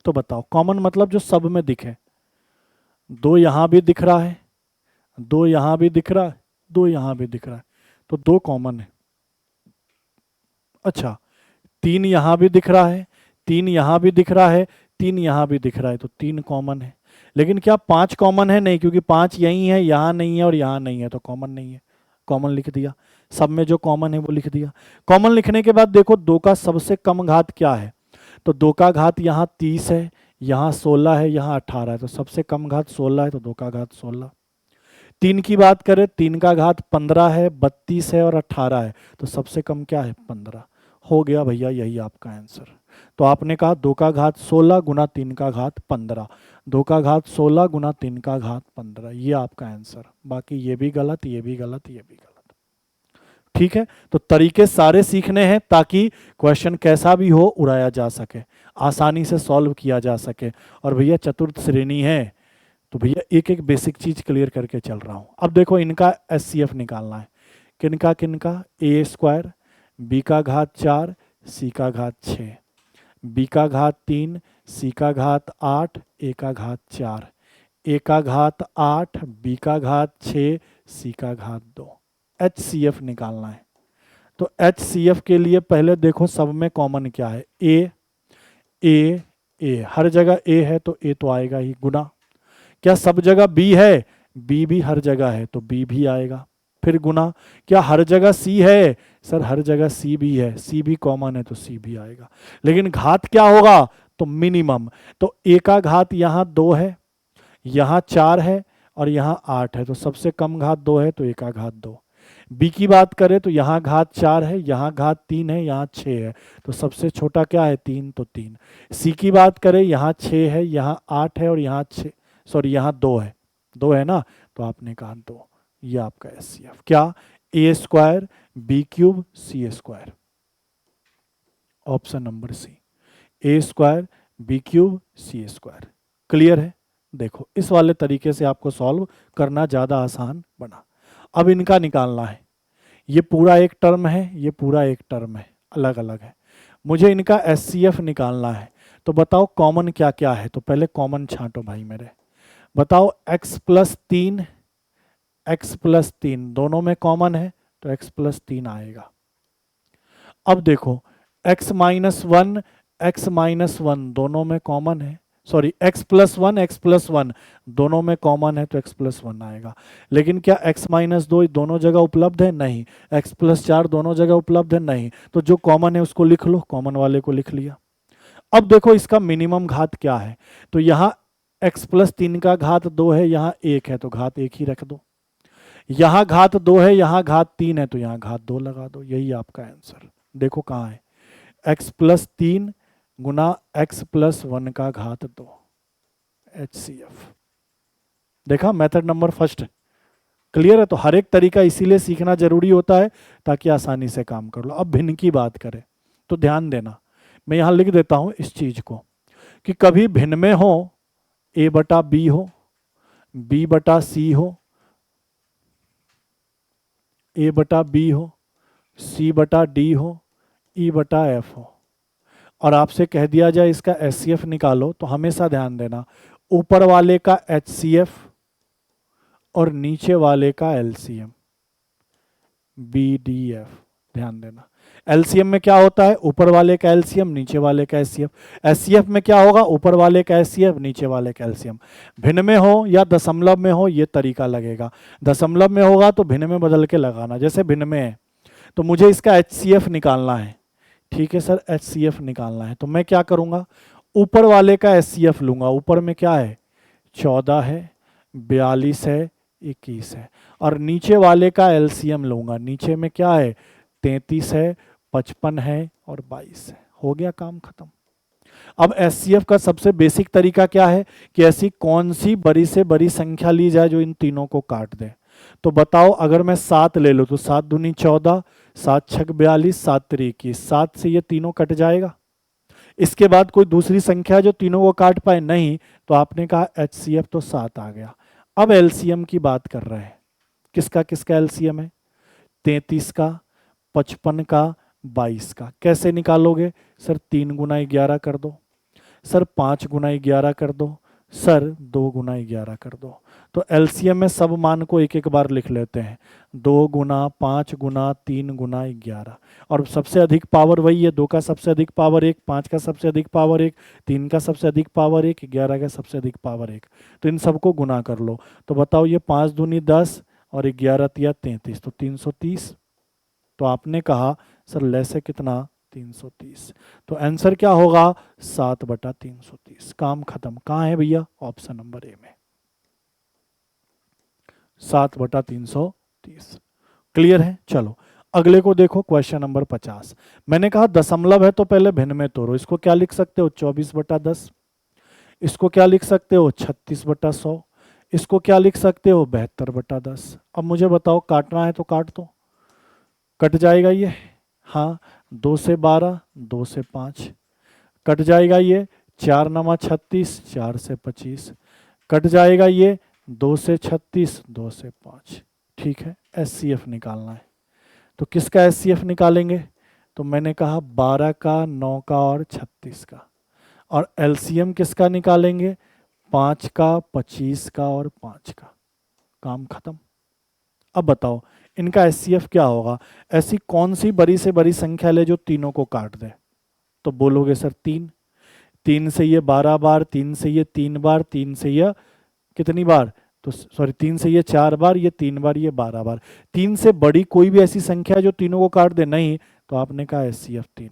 तो बताओ, कॉमन मतलब जो सब में दिखे। 2 यहां भी दिख रहा है, 2 यहां भी दिख रहा है, 2 यहां भी दिख रहा है, तो 2 कॉमन है। अच्छा, 3 यहां भी दिख रहा है, 3 यहां भी दिख रहा है, 3 यहां भी दिख रहा है, तो 3 कॉमन है। लेकिन क्या 5 कॉमन है, नहीं, क्योंकि 5 यहीं है, यहां नहीं है और यहां नहीं है, तो कॉमन नहीं है। कॉमन लिख दिया, सब में जो कॉमन है वो लिख दिया। कॉमन लिखने के बाद देखो 2 का सबसे कम घात क्या है, तो 2 का घात यहाँ 30 है, यहाँ 16 है, यहाँ 18 है, तो सबसे कम घात 16 है, तो 2 का घात 16। 3 की बात करें, 3 का घात 15 है, 32 है और 18 है, तो सबसे कम क्या है, 15। हो गया भैया, यही आपका आंसर। तो आपने कहा 2 का घात 16 गुना 3 का घात 15, 2 का घात 16 गुना 3 का घात 15, ये आपका आंसर। बाकी ये भी गलत, ये भी गलत, ये भी गलत। ठीक है, तो तरीके सारे सीखने हैं ताकि क्वेश्चन कैसा भी हो उड़ाया जा सके, आसानी से सॉल्व किया जा सके। और भैया चतुर्थ श्रेणी है तो भैया एक एक बेसिक चीज क्लियर करके चल रहा हूं। अब देखो इनका एचसीएफ निकालना है। किनका किनका, ए स्क्वायर, बी का घात 4, सी का घात 6, बी का घात 3, सी का घात 8, ए का घात 4, ए का घात 8, बी का घात 6, सी का घात 2। एचसीएफ निकालना है। तो एचसीएफ के लिए पहले देखो सब में कॉमन क्या है, ए ए ए, हर जगह ए है तो ए तो आएगा ही, गुना क्या सब जगह बी है, बी भी हर जगह है तो बी भी आएगा, फिर गुना क्या हर जगह सी है, सर हर जगह सी भी है, सी भी कॉमन है तो सी भी आएगा। लेकिन घात क्या होगा, तो मिनिमम। तो ए का घात यहाँ 2 है, यहाँ 4 है और यहाँ 8 है, तो सबसे कम घात 2 है तो ए का घात 2। बी की बात करें तो यहाँ घात 4 है, यहाँ घात 3 है, यहाँ 6 है, तो सबसे छोटा क्या है, 3, तो 3। सी की बात करें, यहाँ 6 है, यहाँ 8 है और यहाँ 6, सॉरी यहाँ 2 है, 2 है ना, तो आपने कहा 2। ये आपका एचसीएफ क्या, ए square B cube C square, option number C, ए square B cube C square. Clear है। देखो इस वाले तरीके से आपको सॉल्व करना ज़्यादा आसान बना। अब इनका निकालना है। ये पूरा एक टर्म है, ये पूरा एक टर्म है, अलग अलग है। मुझे इनका एचसीएफ निकालना है। तो बताओ कॉमन क्या क्या है, तो पहले कॉमन छांटो भाई मेरे। बताओ x प्लस 3, x प्लस 3 दोनों में कॉमन है तो x प्लस 3 आएगा। अब देखो x माइनस 1, x माइनस 1 दोनों में कॉमन है, sorry x plus 1, x plus 1 दोनों में कॉमन है तो x प्लस 1 आएगा। लेकिन क्या x माइनस 2 दोनों जगह उपलब्ध है, नहीं। x प्लस 4 दोनों जगह उपलब्ध है, नहीं। तो जो कॉमन है उसको लिख लो, कॉमन वाले को लिख लिया। अब देखो इसका मिनिमम घात क्या है, तो यहाँ x प्लस 3 का घात 2 है, यहाँ 1 है तो घात 1 ही रख दो। यहाँ घात 2 है, यहाँ घात 3 है तो यहाँ घात 2 लगा दो। यही आपका आंसर। देखो कहाँ है, x प्लस 3 गुना x प्लस 1 का घात 2, HCF। देखा, मेथड नंबर फर्स्ट। क्लियर है? तो हर एक तरीका इसीलिए सीखना जरूरी होता है ताकि आसानी से काम कर लो। अब भिन्न की बात करें तो ध्यान देना, मैं यहां लिख देता हूं इस चीज को कि कभी भिन्न में हो a बटा बी हो, b बटा सी हो, a बटा बी हो, c बटा डी हो, e बटा एफ हो, और आपसे कह दिया जाए इसका HCF निकालो, तो हमेशा ध्यान देना ऊपर वाले का HCF और नीचे वाले का LCM, BDF। ध्यान देना LCM में क्या होता है, ऊपर वाले का LCM नीचे वाले का HCF। HCF में क्या होगा, ऊपर वाले का HCF नीचे वाले का LCM। भिन्न में हो या दशमलव में हो ये तरीका लगेगा, दशमलव में होगा तो भिन्न में बदल के लगाना। जैसे भिन्न में है तो मुझे इसका HCF निकालना है, ठीक है सर, HCF निकालना है, तो मैं क्या करूंगा, ऊपर वाले का HCF लूंगा। ऊपर में क्या है, 14 है, 42 है, 21 है, और नीचे वाले का LCM लूंगा। नीचे में क्या है, 33 है, 55 है और 22 है। हो गया काम खत्म। अब HCF का सबसे बेसिक तरीका क्या है कि ऐसी कौन सी बड़ी से बड़ी संख्या ली जाए जो इन तीनों को काट दे। तो बताओ, अगर मैं 7 ले लूँ तो 7 दूनी 14, 7 छक 42, 7 तिरी 21, 7 से ये तीनों कट जाएगा। इसके बाद कोई दूसरी संख्या जो तीनों को काट पाए, नहीं, तो आपने कहा HCF तो 7 आ गया। अब LCM की बात कर रहे हैं, किसका किसका LCM है, 33 का, 55 का, 22 का। कैसे निकालोगे सर, 3 गुना 11 कर दो, सर 5 गुना 11 कर दो, सर 2 गुना 11 कर दो। तो LCM में सब मान को एक एक बार लिख लेते हैं, 2 गुना, 5 गुना, 3 गुना 11, और सबसे अधिक पावर वही है, 2 का सबसे अधिक पावर 1, 5 का सबसे अधिक पावर 1, 3 का सबसे अधिक पावर 1, 11 का सबसे अधिक पावर 1। तो इन सबको गुना कर लो, तो बताओ ये 5 दूनी 10 और 11 तिया 33, तो 330। तो आपने कहा सर लेस है कितना, 330। तो आंसर क्या होगा, 7 बटा 330। काम खत्म। कहाँ है भैया, ऑप्शन नंबर ए में, 7 बटा 330। क्लियर है? चलो अगले को देखो, क्वेश्चन नंबर 50। मैंने कहा दशमलव है तो पहले भिन्न में तोड़ो। इसको क्या लिख सकते हो, 24 बटा 10। इसको क्या लिख सकते हो, 36 बटा 100। इसको क्या लिख सकते हो, 72 बटा 10। अब मुझे बताओ, काटना है तो काट दो, कट जाएगा ये, हाँ, 2 से 12, 2 से 5, कट जाएगा ये, 4 नमा 36, 4 से 25, कट जाएगा ये, 2 से 36, 2 से 5। ठीक है, HCF निकालना है, तो किसका HCF निकालेंगे, तो मैंने कहा 12 का, 9 का और 36 का। और LCM किसका निकालेंगे, 5 का, 25 का और 5 का। काम खत्म। अब बताओ इनका HCF क्या होगा। ऐसी कौन सी बड़ी से बड़ी संख्या ले जो तीनों को काट दे। तो बोलोगे सर 3, 3 से ये 12 बार, 3 से ये 3 बार, 3 से ये कितनी बार, तो सॉरी 3 से ये 4 बार, ये 3 बार, ये 12 बार। 3 से बड़ी कोई भी ऐसी संख्या जो तीनों को काट दे, नहीं, तो आपने कहा HCF 3।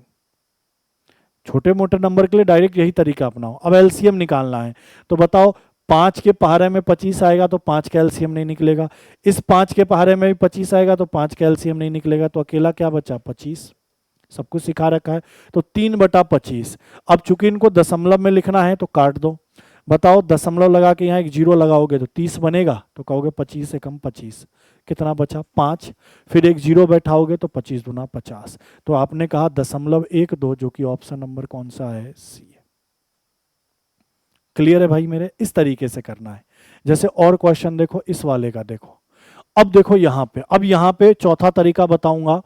छोटे मोटे नंबर के लिए डायरेक्ट यही तरीका अपनाओ। अब LCM निकालना है, तो बताओ 5 के पहाड़े में 25 आएगा तो 5 का LCM नहीं निकलेगा। इस 5 के पहाड़े में भी 25 आएगा तो 5 का LCM नहीं निकलेगा। तो अकेला क्या बचा, 25। सब कुछ सिखा रखा है। तो 3 बटा 25। अब चूंकि इनको दशमलव में लिखना है तो काट दो। बताओ दशमलव लगा के यहाँ एक जीरो लगाओगे तो 30 बनेगा, तो कहोगे 25 से कम 25, कितना बचा, 5। फिर एक जीरो बैठाओगे तो 25 दूना 50। तो आपने कहा 0.12, जो कि ऑप्शन नंबर कौन सा है, सी है। क्लियर है भाई मेरे? इस तरीके से करना है। जैसे और क्वेश्चन देखो, इस वाले का देखो। अब देखो यहाँ पे, अब यहाँ पे चौथा तरीका बताऊंगा,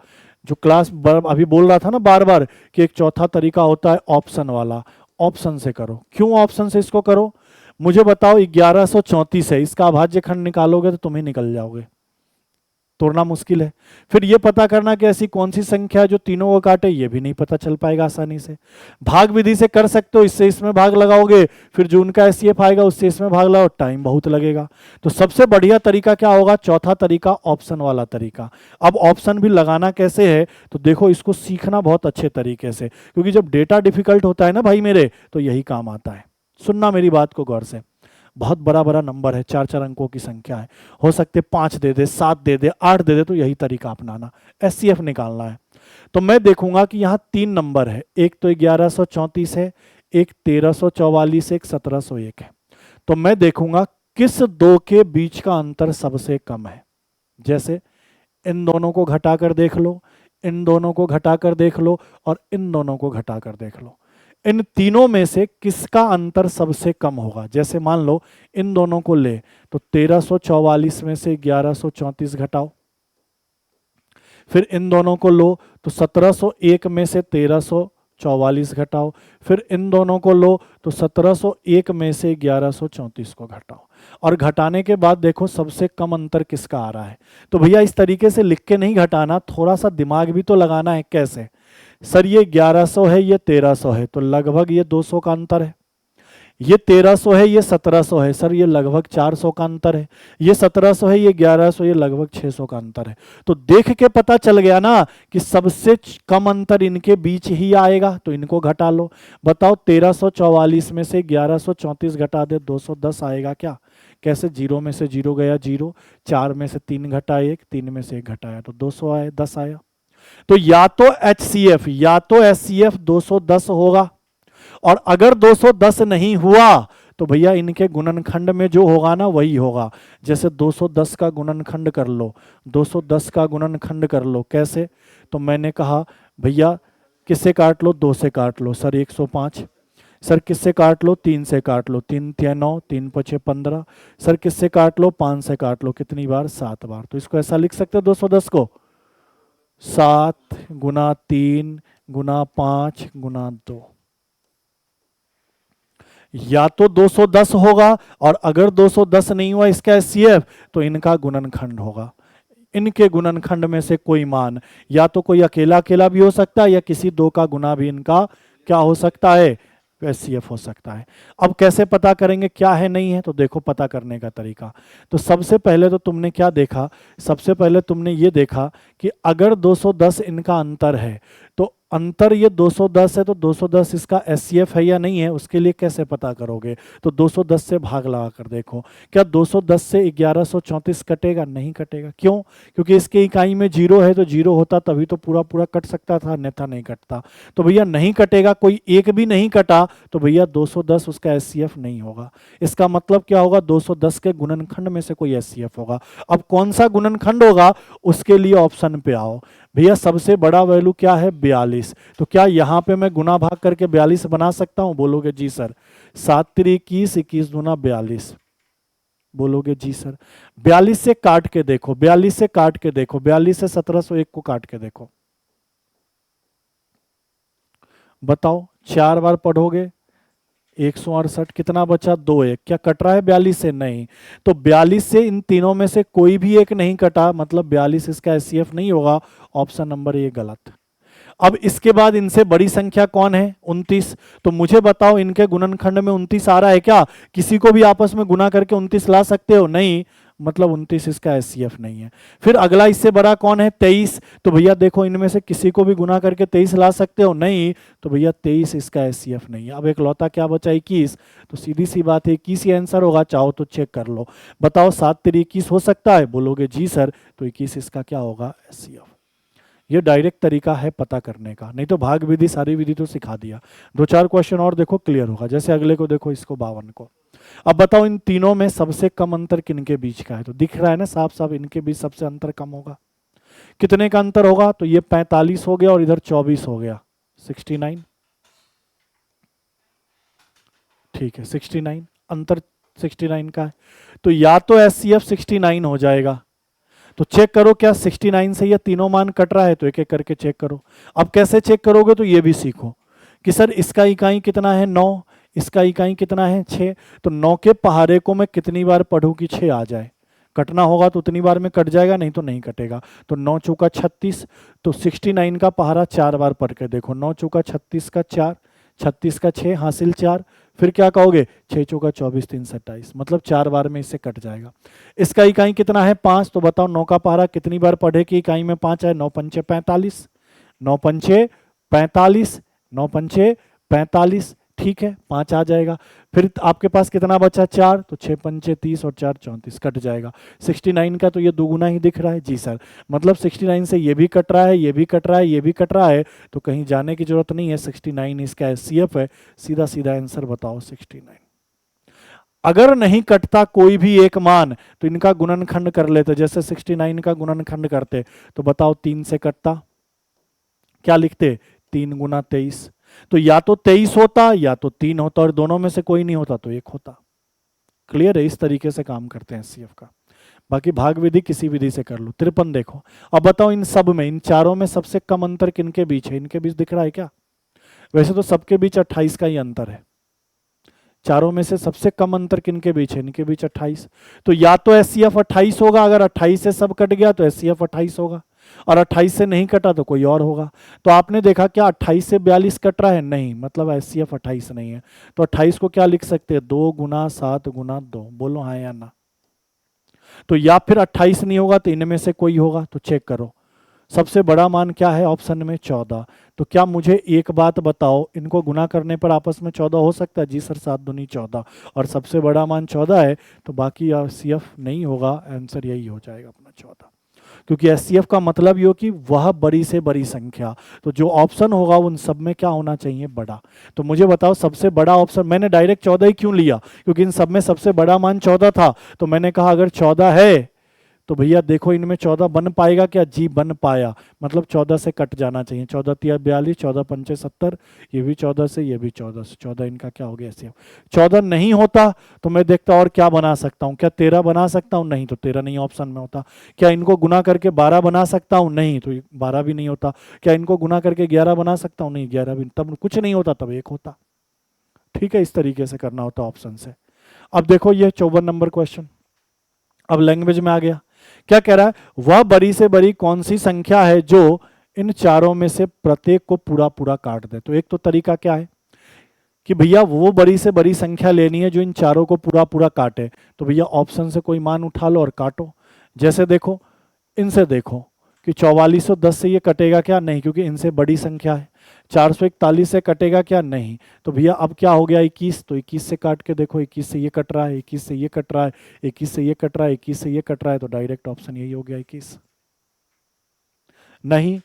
जो क्लास अभी बोल रहा था ना बार बार कि एक चौथा तरीका होता है ऑप्शन वाला। ऑप्शन से करो। क्यों ऑप्शन से इसको करो, मुझे बताओ 1134 है, इसका अभाज्य खंड निकालोगे तो तुम ही निकल जाओगे, तोड़ना मुश्किल है। फिर ये पता करना कि ऐसी कौन सी संख्या जो तीनों को काटे, ये भी नहीं पता चल पाएगा आसानी से। भाग विधि से कर सकते हो, इससे इसमें भाग लगाओगे, फिर जो उनका HCF आएगा उससे इसमें भाग लगाओ, टाइम बहुत लगेगा। तो सबसे बढ़िया तरीका क्या होगा, चौथा तरीका, ऑप्शन वाला तरीका। अब ऑप्शन भी लगाना कैसे है, तो देखो इसको सीखना बहुत अच्छे तरीके से, क्योंकि जब डेटा डिफिकल्ट होता है ना भाई मेरे, तो यही काम आता है। सुनना मेरी बात को गौर से, बहुत बड़ा बड़ा नंबर है, 4 अंकों की संख्या है, हो सकते 5 दे दे, 7 दे दे, 8 दे दे, तो यही तरीका अपनाना, HCF निकालना है। तो मैं देखूंगा कि यहाँ 3 नंबर है, एक तो 1134 है, एक 1344, एक 1701 है। तो मैं देखूंगा किस दो के बीच का अंतर सबसे कम है। जैसे इन दोनों को घटाकर देख लो, इन दोनों को घटाकर देख लो, और इन दोनों को घटाकर देख लो। इन तीनों में से किसका अंतर सबसे कम होगा? जैसे मान लो इन दोनों को ले तो 1344 में से 1134 घटाओ, फिर इन दोनों को लो तो 1701 में से 1344 घटाओ, फिर इन दोनों को लो तो 1701 में से 1134 को घटाओ, और घटाने के बाद देखो सबसे कम अंतर किसका आ रहा है। तो भैया इस तरीके से लिख के नहीं घटाना, थोड़ा सा दिमाग भी तो लगाना है। कैसे? सर ये 1100 है, ये 1300 है, तो लगभग ये 200 का अंतर है। ये 1300 है, ये 1700 है, सर ये लगभग 400 का अंतर है। ये 1700 है, ये 1100, ये लगभग 600 का अंतर है। तो देख के पता चल गया ना कि सबसे कम अंतर इनके बीच ही आएगा, तो इनको घटा लो। बताओ 1344 में से 1134 घटा दे, 210 आएगा क्या? कैसे? 0 में से 0 गया 0, 4 में से 3 घटा 1, 3 में से 1 घटाया तो 200 आया, 10 आया। तो या तो HCF या तो SCF 210 होगा, और अगर 210 नहीं हुआ तो भैया इनके गुणनखंड में जो होगा ना वही होगा। जैसे 210 का गुणनखंड कर लो, 210 का गुणनखंड कर लो। कैसे? तो मैंने कहा भैया किससे काट लो? 2 से काट लो। सर 105। सर किससे काट लो? 3 से काट लो। 3 तिया 9, 3 पचे 15। सर किससे काट लो? 5 से काट लो। कितनी बार? 7 बार। तो इसको ऐसा लिख सकते हो 210 को 7 गुना 3 गुना 5 गुना 2। या तो 210 होगा, और अगर 210 नहीं हुआ इसका HCF तो इनका गुणनखंड होगा। इनके गुणनखंड में से कोई मान, या तो कोई अकेला अकेला भी हो सकता है, या किसी दो का गुना भी इनका क्या हो सकता है? HCF हो सकता है। अब कैसे पता करेंगे क्या है नहीं है? तो देखो पता करने का तरीका। तो सबसे पहले तो तुमने क्या देखा? सबसे पहले तुमने ये देखा कि अगर 210 इनका अंतर है, तो अंतर ये 210 है, तो 210 इसका HCF है या नहीं है, उसके लिए कैसे पता करोगे? तो 210 से भाग लगा कर देखो। क्या 210 से 1134 कटेगा? नहीं कटेगा। क्यों? क्योंकि इसके इकाई में 0 है, तो 0 होता तभी तो पूरा पूरा कट सकता था, अन्यथा नहीं कटता। तो भैया नहीं कटेगा, कोई एक भी नहीं कटा, तो भैया 210 उसका HCF नहीं होगा। इसका मतलब क्या होगा? 210 के गुणनखंड में से कोई HCF होगा। अब कौन सा गुणनखंड होगा उसके लिए ऑप्शन पे आओ। भैया सबसे बड़ा वैल्यू क्या है? 42। तो क्या यहां पे मैं गुना भाग करके 42 बना सकता हूं? बोलोगे जी सर। 7 3 21, 21 दूना 42। बोलोगे जी सर। 42 से काट के देखो, 42 से काट के देखो, 42 से 1701 को काट के देखो। बताओ 4 बार पढ़ोगे 168, कितना बचा? 2 1। क्या कट रहा है 42 से? नहीं। तो 42 से इन तीनों में से कोई भी एक नहीं कटा, मतलब 42 इसका HCF नहीं होगा। ऑप्शन नंबर ए गलत। अब इसके बाद इनसे बड़ी संख्या कौन है? 29। तो मुझे बताओ इनके गुणनखंड में 29 आ रहा है क्या? किसी को भी आपस में गुना करके 29 ला सकते हो? नहीं, मतलब 29 इसका HCF नहीं है। फिर अगला इससे बड़ा कौन है? 23। तो भैया देखो इनमें से किसी को भी गुना करके 23 ला सकते हो? नहीं, तो भैया 23 इसका HCF नहीं है। अब एक लौता क्या बचा? 21। तो सीधी सी बात है 21 ही आंसर होगा, चाहो तो चेक कर लो। बताओ 7 3 21 हो सकता है? बोलोगे जी सर। तो 21 इसका क्या होगा? HCF। ये डायरेक्ट तरीका है पता करने का, नहीं तो भाग विधि सारी विधि तो सिखा दिया। 2 4 क्वेश्चन और देखो क्लियर होगा। जैसे अगले को देखो, इसको 52 को। अब बताओ इन तीनों में सबसे कम अंतर किनके बीच का है? तो दिख रहा है ना साफ साफ, इनके बीच सबसे अंतर कम होगा। कितने का अंतर होगा? तो ये 45 हो गया और इधर 24 हो गया, 69। ठीक है 69 अंतर 69 का है। तो या तो HCF 69 हो जाएगा। तो चेक करो क्या 69 से ये तीनों मान कट रहा है? तो एक एक करके चेक करो। अब कैसे चेक करोगे? तो ये भी सीखो कि सर इसका इकाई कितना है? 9। इसका इकाई कितना है? 6। तो 9 के पहाड़े को मैं कितनी बार पढ़ूं कि 6 आ जाए? कटना होगा तो उतनी बार में कट जाएगा, नहीं तो नहीं कटेगा। तो 9 चौका 36। तो 69 का पहाड़ा 4 बार पढ़ के देखो। 9 चौका 36 का 4, 36 का 6 हासिल 4। फिर क्या कहोगे? 6 चौका 24 3 27, मतलब 4 बार में इससे कट जाएगा। इसका इकाई कितना है? 5। तो बताओ 9 का पहाड़ा कितनी बार पढ़े कि इकाई में 5 है? 9 पंचे 45, 9 पंचे 45, 9 पंचे 45। ठीक है 5 आ जाएगा। फिर आपके पास कितना बचा? 4। तो 6 पंचे 30 और 4 34, कट जाएगा। 69 का तो ये दोगुना ही दिख रहा है। जी सर, मतलब 69 से ये भी कट रहा है, ये भी कट रहा है, ये भी कट रहा है, तो कहीं जाने की जरूरत नहीं है। 69 इसका HCF है। सीधा सीधा आंसर बताओ 69। अगर नहीं कटता कोई भी एक मान तो इनका गुणनखंड कर लेते, जैसे 69 का गुणनखंड करते तो बताओ 3 से कटता, क्या लिखते 3 गुना 23, तो या तो 23 होता या तो 3 होता, और दोनों में से कोई नहीं होता तो 1 होता। क्लियर है? इस तरीके से काम करते हैं एचसीएफ का। बाकी भाग विधि किसी विधि से कर लो। 53 देखो, अब बताओ इन सब में, इन चारों में सबसे कम अंतर किनके बीच है? इनके बीच दिख रहा है क्या? वैसे तो सबके बीच 28 का ही अंतर है, चारों में से सबसे कम अंतर किनके बीच है? इनके बीच 28। तो या तो एचसीएफ 28 होगा, अगर 28 से सब कट गया तो एचसीएफ 28 होगा, और 28 से नहीं कटा तो कोई और होगा। तो आपने देखा क्या 28 से 42 कट रहा है? नहीं, मतलब एचसीएफ 28 नहीं है। तो 28 को क्या लिख सकते हैं? 2 गुना 7 गुना 2। बोलो हाँ या ना। तो या फिर 28 नहीं होगा तो इनमें से कोई होगा, तो चेक करो। सबसे बड़ा मान क्या है ऑप्शन में? 14। तो क्या मुझे एक बात बताओ, इनको गुना करने पर आपस में 14 हो सकता है? जी सर, 7 दूनी 14, और सबसे बड़ा मान 14 है, तो बाकी एचसीएफ नहीं होगा। आंसर यही हो जाएगा अपना 14, क्योंकि एचसीएफ का मतलब ये हो कि वह बड़ी से बड़ी संख्या, तो जो ऑप्शन होगा उन सब में क्या होना चाहिए? बड़ा। तो मुझे बताओ सबसे बड़ा ऑप्शन, मैंने डायरेक्ट 14 ही क्यों लिया? क्योंकि इन सब में सबसे बड़ा मान 14 था, तो मैंने कहा अगर 14 है तो भैया देखो इनमें 14 बन पाएगा क्या? जी बन पाया, मतलब 14 से कट जाना चाहिए। 14 तिया 42, 14 पंचे 70, ये भी 14 से, ये भी 14 से, 14 इनका क्या हो गया? ऐसे 14 नहीं होता तो मैं देखता और क्या बना सकता हूँ, क्या 13 बना सकता हूँ? नहीं, तो 13 नहीं ऑप्शन में होता। क्या इनको गुना करके 12 बना सकता हूँ? नहीं, तो 12 भी नहीं होता। क्या इनको गुना करके 11 बना सकता हूँ? नहीं, 11 भी, तब कुछ नहीं होता, तब 1 होता। ठीक है, इस तरीके से करना होता ऑप्शन से। अब देखो ये 54 नंबर क्वेश्चन, अब लैंग्वेज में आ गया। क्या कह रहा है? वह बड़ी से बड़ी कौन सी संख्या है जो इन चारों में से प्रत्येक को पूरा पूरा काट दे? तो एक तो तरीका क्या है कि भैया वो बड़ी से बड़ी संख्या लेनी है जो इन चारों को पूरा पूरा काटे। तो भैया ऑप्शन से कोई मान उठा लो और काटो। जैसे देखो, इनसे देखो कि 4410 से ये कटेगा क्या? नहीं, क्योंकि इनसे बड़ी संख्या है। 441 से कटेगा क्या? नहीं। तो भैया अब क्या हो गया? 21, तो 21 से काट के देखो, 21 से ये कट रहा है, 21 से ये कट रहा है, 21 से ये कट रहा है, 21 से ये कट रहा है, तो डायरेक्ट ऑप्शन यही हो गया 21। नहीं,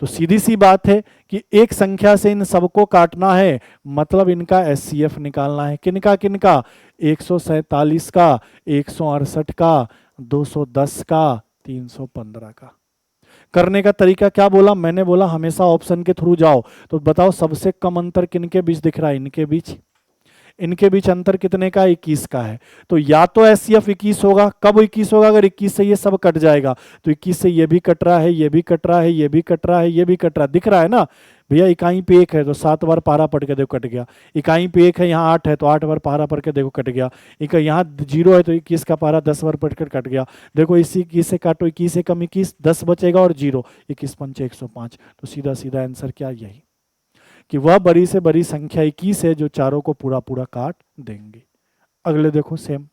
तो सीधी सी बात है कि एक संख्या से इन सबको काटना है, मतलब इनका एचसीएफ निकालना है। किनका किनका? 147 का, 168 का, 210 का, 315 का। करने का तरीका क्या बोला? मैंने बोला हमेशा ऑप्शन के थ्रू जाओ। तो बताओ सबसे कम अंतर किनके बीच दिख रहा है? इनके बीच। इनके बीच अंतर कितने का? 21 का है। तो या तो एचसीएफ 21 होगा। कब 21 होगा? अगर 21 से ये सब कट जाएगा, तो 21 से ये भी कट रहा है, ये भी कट रहा है, ये भी कट रहा है, ये भी कट रहा है, दिख रहा है ना भैया। इकाई पे 1 है तो 7 बार पारा पढ़ के देखो कट गया। इकाई पे 1 है, यहाँ 8 है तो 8 बार पारा पढ़ के देखो कट गया। यहाँ 0 है तो 21 का पारा 10 बार पढ़ कर कट गया। देखो इसी 21 से काटो, 21 से कम 21, 10 बचेगा और 0, 21 पंचे 105। तो सीधा सीधा आंसर क्या? यही कि वह बड़ी से बड़ी संख्या 21 है जो चारों को पूरा पूरा काट देंगे। अगले देखो सेम,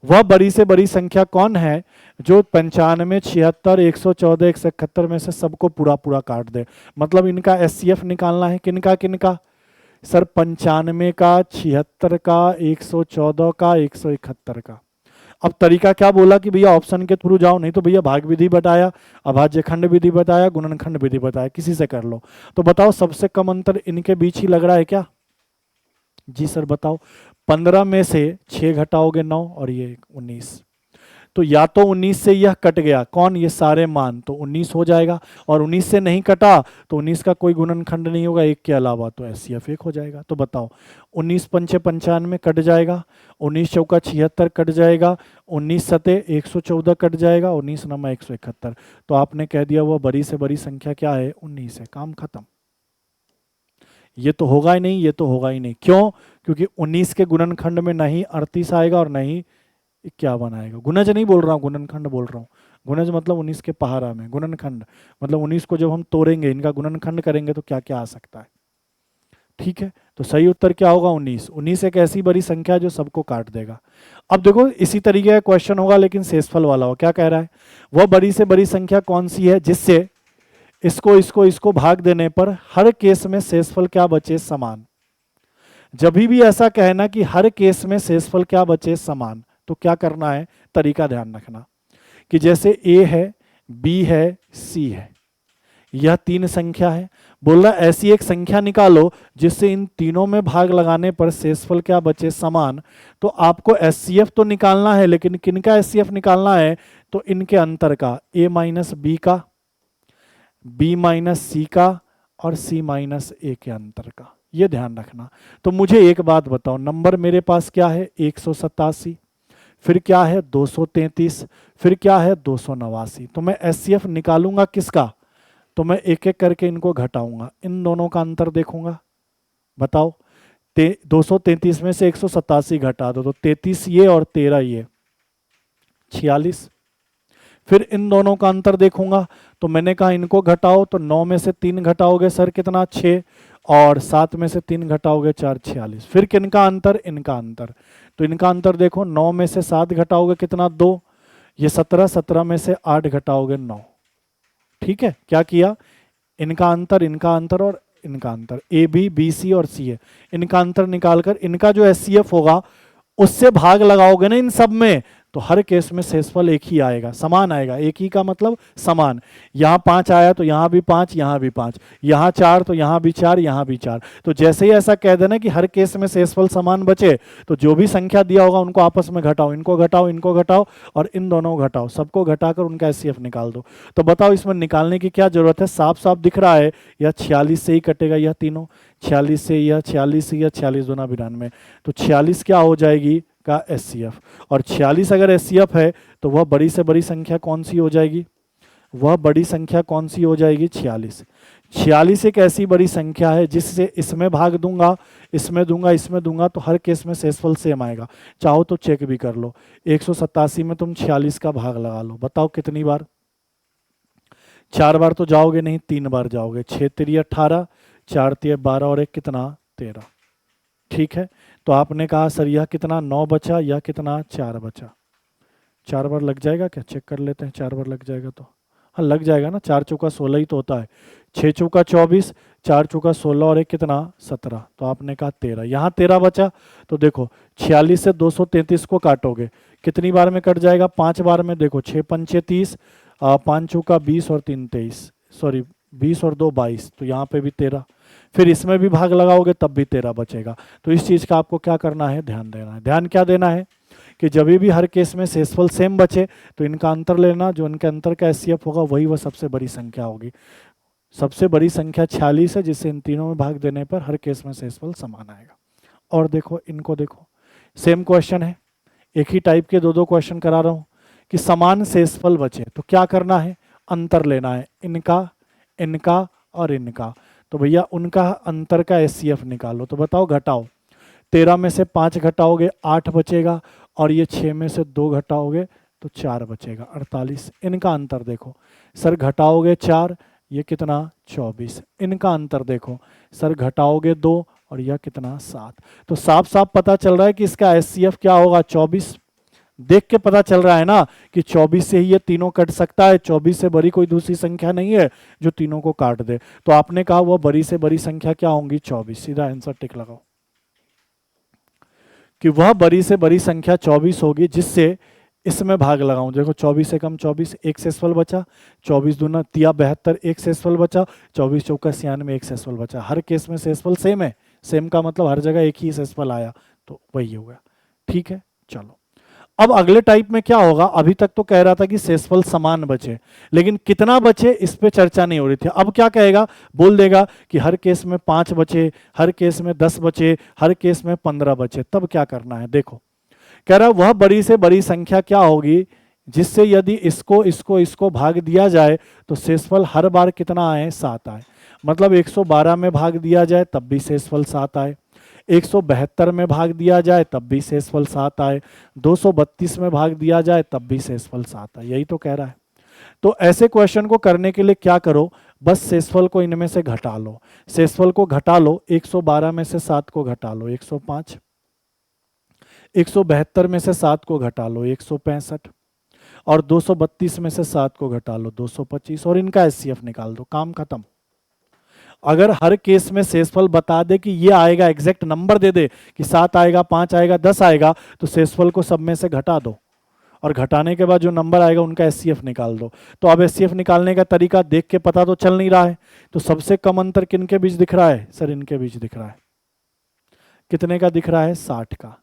वह बड़ी से बड़ी संख्या कौन है जो 95, 76, 114, 171 में से सबको पूरा पूरा काट दे? मतलब इनका एचसीएफ निकालना है। किनका किनका? सर 95 का, 76 का, 114 का, 171 का। अब तरीका क्या बोला कि भैया ऑप्शन के थ्रू जाओ, नहीं तो भैया भाग विधि बताया, अभाज्य खंड विधि बताया, गुणनखंड विधि बताया, किसी से कर लो। तो बताओ सबसे कम अंतर इनके बीच ही लग रहा है क्या? जी सर बताओ। 15 में से 6 घटाओगे 9 और ये 19, तो या तो 19 से यह कट गया, कौन? ये सारे मान, तो 19 हो जाएगा। और 19 से नहीं कटा तो 19 का कोई गुणनखंड नहीं होगा 1 के अलावा, तो एचसीएफ 1 हो जाएगा। तो बताओ 19 पंचे 95 कट जाएगा, 19 चौका 76 कट जाएगा, 19 सते 114 कट जाएगा, 19 नमा 171। तो आपने कह दिया वह बड़ी से बड़ी संख्या क्या है? 19 है। काम खत्म। ये तो होगा ही नहीं, ये तो होगा ही नहीं। क्यों? क्योंकि 19 के गुणनखंड में नहीं 38 आएगा और नहीं 51 आएगा। गुणज नहीं बोल रहा हूँ, गुणनखंड बोल रहा हूँ। गुणज मतलब 19 के पहाड़ा में, गुणनखंड मतलब 19 को जब हम तोड़ेंगे, इनका गुणनखंड करेंगे तो क्या क्या आ सकता है। ठीक है, तो सही उत्तर क्या होगा? 19। 19 एक ऐसी बड़ी संख्या जो सबको काट देगा। अब देखो इसी तरीके का क्वेश्चन होगा लेकिन शेषफल वाला हो। क्या कह रहा है? वह बड़ी से बड़ी संख्या कौन सी है जिससे इसको भाग देने पर हर केस में शेषफल क्या बचे? समान। जब भी ऐसा कहना कि हर केस में शेषफल क्या बचे? समान, तो क्या करना है? तरीका ध्यान रखना कि जैसे ए है, बी है, सी है, यह 3 संख्या है। बोल रहा है ऐसी एक संख्या निकालो जिससे इन तीनों में भाग लगाने पर शेषफल क्या बचे, समान। तो आपको एचसीएफ तो निकालना है, लेकिन किनका एचसीएफ निकालना है, तो इनके अंतर का, a माइनस बी का, b माइनस सी का और c माइनस ए के अंतर का, ये ध्यान रखना। तो मुझे एक बात बताओ, नंबर मेरे पास क्या है 187, फिर क्या है 233, फिर क्या है 289। तो मैं एचसीएफ निकालूंगा किसका, तो मैं एक एक करके इनको घटाऊंगा, इन दोनों का अंतर देखूंगा। बताओ 233 में से 187 घटा दो तो 33 ये और 13 ये, 46। फिर इन दोनों का अंतर देखूंगा, तो मैंने कहा इनको घटाओ, तो 9 में से 3 घटाओगे सर कितना 6, और 7 में से 3 घटाओगे 4, 46। फिर किनका अंतर, इनका अंतर। तो इनका अंतर देखो, 9 में से 7 घटाओगे कितना 2, ये 17, 17 में से 8 घटाओगे 9। ठीक है, क्या किया, इनका अंतर और इनका अंतर, ए बी बी सी और सी ए, इनका अंतर निकालकर इनका जो एचसीएफ होगा उससे भाग लगाओगे ना इन सब में, तो हर केस में शेषफल एक ही आएगा, समान आएगा। एक ही का मतलब समान। यहाँ 5 आया तो यहाँ भी 5, यहाँ भी 5, यहाँ 4 तो यहाँ भी 4, यहाँ भी 4। तो जैसे ही ऐसा कह देना कि हर केस में शेषफल समान बचे, तो जो भी संख्या दिया होगा उनको आपस में घटाओ, इनको घटाओ, इनको घटाओ और इन दोनों को घटाओ, सबको घटाकर उनका एचसीएफ निकाल दो। तो बताओ इसमें निकालने की क्या जरूरत है, साफ साफ दिख रहा है, यह 46 से ही कटेगा, यह तीनों 46 से, यह 46 से, यह 46 दूना 92, तो 46 क्या हो जाएगी का एचसीएफ। और 46 अगर एचसीएफ है तो वह बड़ी से बड़ी संख्या कौन सी हो जाएगी, वह बड़ी संख्या कौन सी हो जाएगी 46। 46 एक ऐसी बड़ी संख्या है जिससे इसमें भाग दूंगा, इसमें दूंगा, इसमें दूंगा, तो हर केस में शेषफल सेम आएगा। चाहो तो चेक भी कर लो, 187 में तुम 46 का भाग लगा लो, बताओ कितनी बार, 4 बार तो जाओगे नहीं, 3 बार जाओगे, 6 3 18, 4 3 12 और 1 कितना 13। ठीक है, तो आपने कहा सर यह कितना 9 बचा या कितना 4 बचा, 4 बार लग जाएगा क्या, चेक कर लेते हैं, 4 बार लग जाएगा तो, हाँ लग जाएगा ना, 4 चौका 16 ही तो होता है, 6 चौका 24, 4 चौका 16 और 1 कितना 17, तो आपने कहा 13, यहाँ 13 बचा। तो देखो 46 से 233 को काटोगे कितनी बार में कट जाएगा, 5 बार में। देखो 6 पंचे 30, 5 चौका 20 और 3 23, सॉरी 20 और 2 22, तो यहाँ पे भी 13। फिर इसमें भी भाग लगाओगे तब भी 13 बचेगा। तो इस चीज का आपको क्या करना है, ध्यान देना है। ध्यान क्या देना है कि जब भी हर केस में शेषफल सेम बचे तो इनका अंतर लेना, जो इनके अंतर का एचसीएफ होगा वही वह सबसे बड़ी संख्या होगी। सबसे बड़ी संख्या 46 है, जिससे इन तीनों में भाग देने पर हर केस में शेषफल समान आएगा। और देखो इनको, देखो सेम क्वेश्चन है, एक ही टाइप के 2-2 क्वेश्चन करा रहा हूं कि समान शेषफल बचे तो क्या करना है, अंतर लेना है, इनका, इनका और इनका। तो भैया उनका अंतर का एचसीएफ निकालो। तो बताओ घटाओ, 13 में से 5 घटाओगे 8 बचेगा, और ये 6 में से 2 घटाओगे तो 4 बचेगा 48। इनका अंतर देखो सर, घटाओगे 4, ये कितना 24। इनका अंतर देखो सर, घटाओगे 2 और यह कितना 7। तो साफ साफ पता चल रहा है कि इसका एचसीएफ क्या होगा 24। देख के पता चल रहा है ना कि 24 से ही ये तीनों कट सकता है, 24 से बड़ी कोई दूसरी संख्या नहीं है जो तीनों को काट दे। तो आपने कहा वह बड़ी से बड़ी संख्या क्या होंगी 24, सीधा आंसर टिक लगाओ कि वह बड़ी से बड़ी संख्या 24 होगी जिससे इसमें भाग लगाऊं। देखो 24 से कम 24, एक शेषफल बचा, 24 दूना 72, एक शेषफल बचा, 24 चौका 96, एक शेषफल बचा। हर केस में शेषफल सेम है, सेम का मतलब हर जगह एक ही शेषफल आया, तो वही होगा। ठीक है, चलो अब अगले टाइप में क्या होगा। अभी तक तो कह रहा था कि शेषफल समान बचे, लेकिन कितना बचे इस पे चर्चा नहीं हो रही थी। अब क्या कहेगा, बोल देगा कि हर केस में 5 बचे, हर केस में 10 बचे, हर केस में 15 बचे। तब क्या करना है, देखो कह रहा वह बड़ी से बड़ी संख्या क्या होगी जिससे यदि इसको इसको इसको भाग दिया जाए तो शेषफल हर बार कितना आए 7 आए। मतलब 112 में भाग दिया जाए तब भी शेषफल 7 आए, 172 में भाग दिया जाए तब भी शेषफल 7 आए, 232 में भाग दिया जाए तब भी शेषफल 7 आए। यही तो कह रहा है। तो ऐसे क्वेश्चन को करने के लिए क्या करो, बस शेषफल को इनमें से घटा लो। शेषफल को घटा लो, 112 में से 7 को घटा लो 105, 172 में से 7 को घटा लो 165, और 232 में से 7 को घटा लो 225, और इनका एचसीएफ निकाल दो, काम खत्म। अगर हर केस में शेषफल बता दे कि ये आएगा, एग्जैक्ट नंबर दे दे कि 7 आएगा, 5 आएगा, 10 आएगा, तो शेषफल को सब में से घटा दो और घटाने के बाद जो नंबर आएगा उनका एचसीएफ निकाल दो। तो अब एचसीएफ निकालने का तरीका देख के पता तो चल नहीं रहा है, तो सबसे कम अंतर किन के बीच दिख रहा है सर? इनके बीच दिख रहा है। कितने का दिख रहा है? 60 का।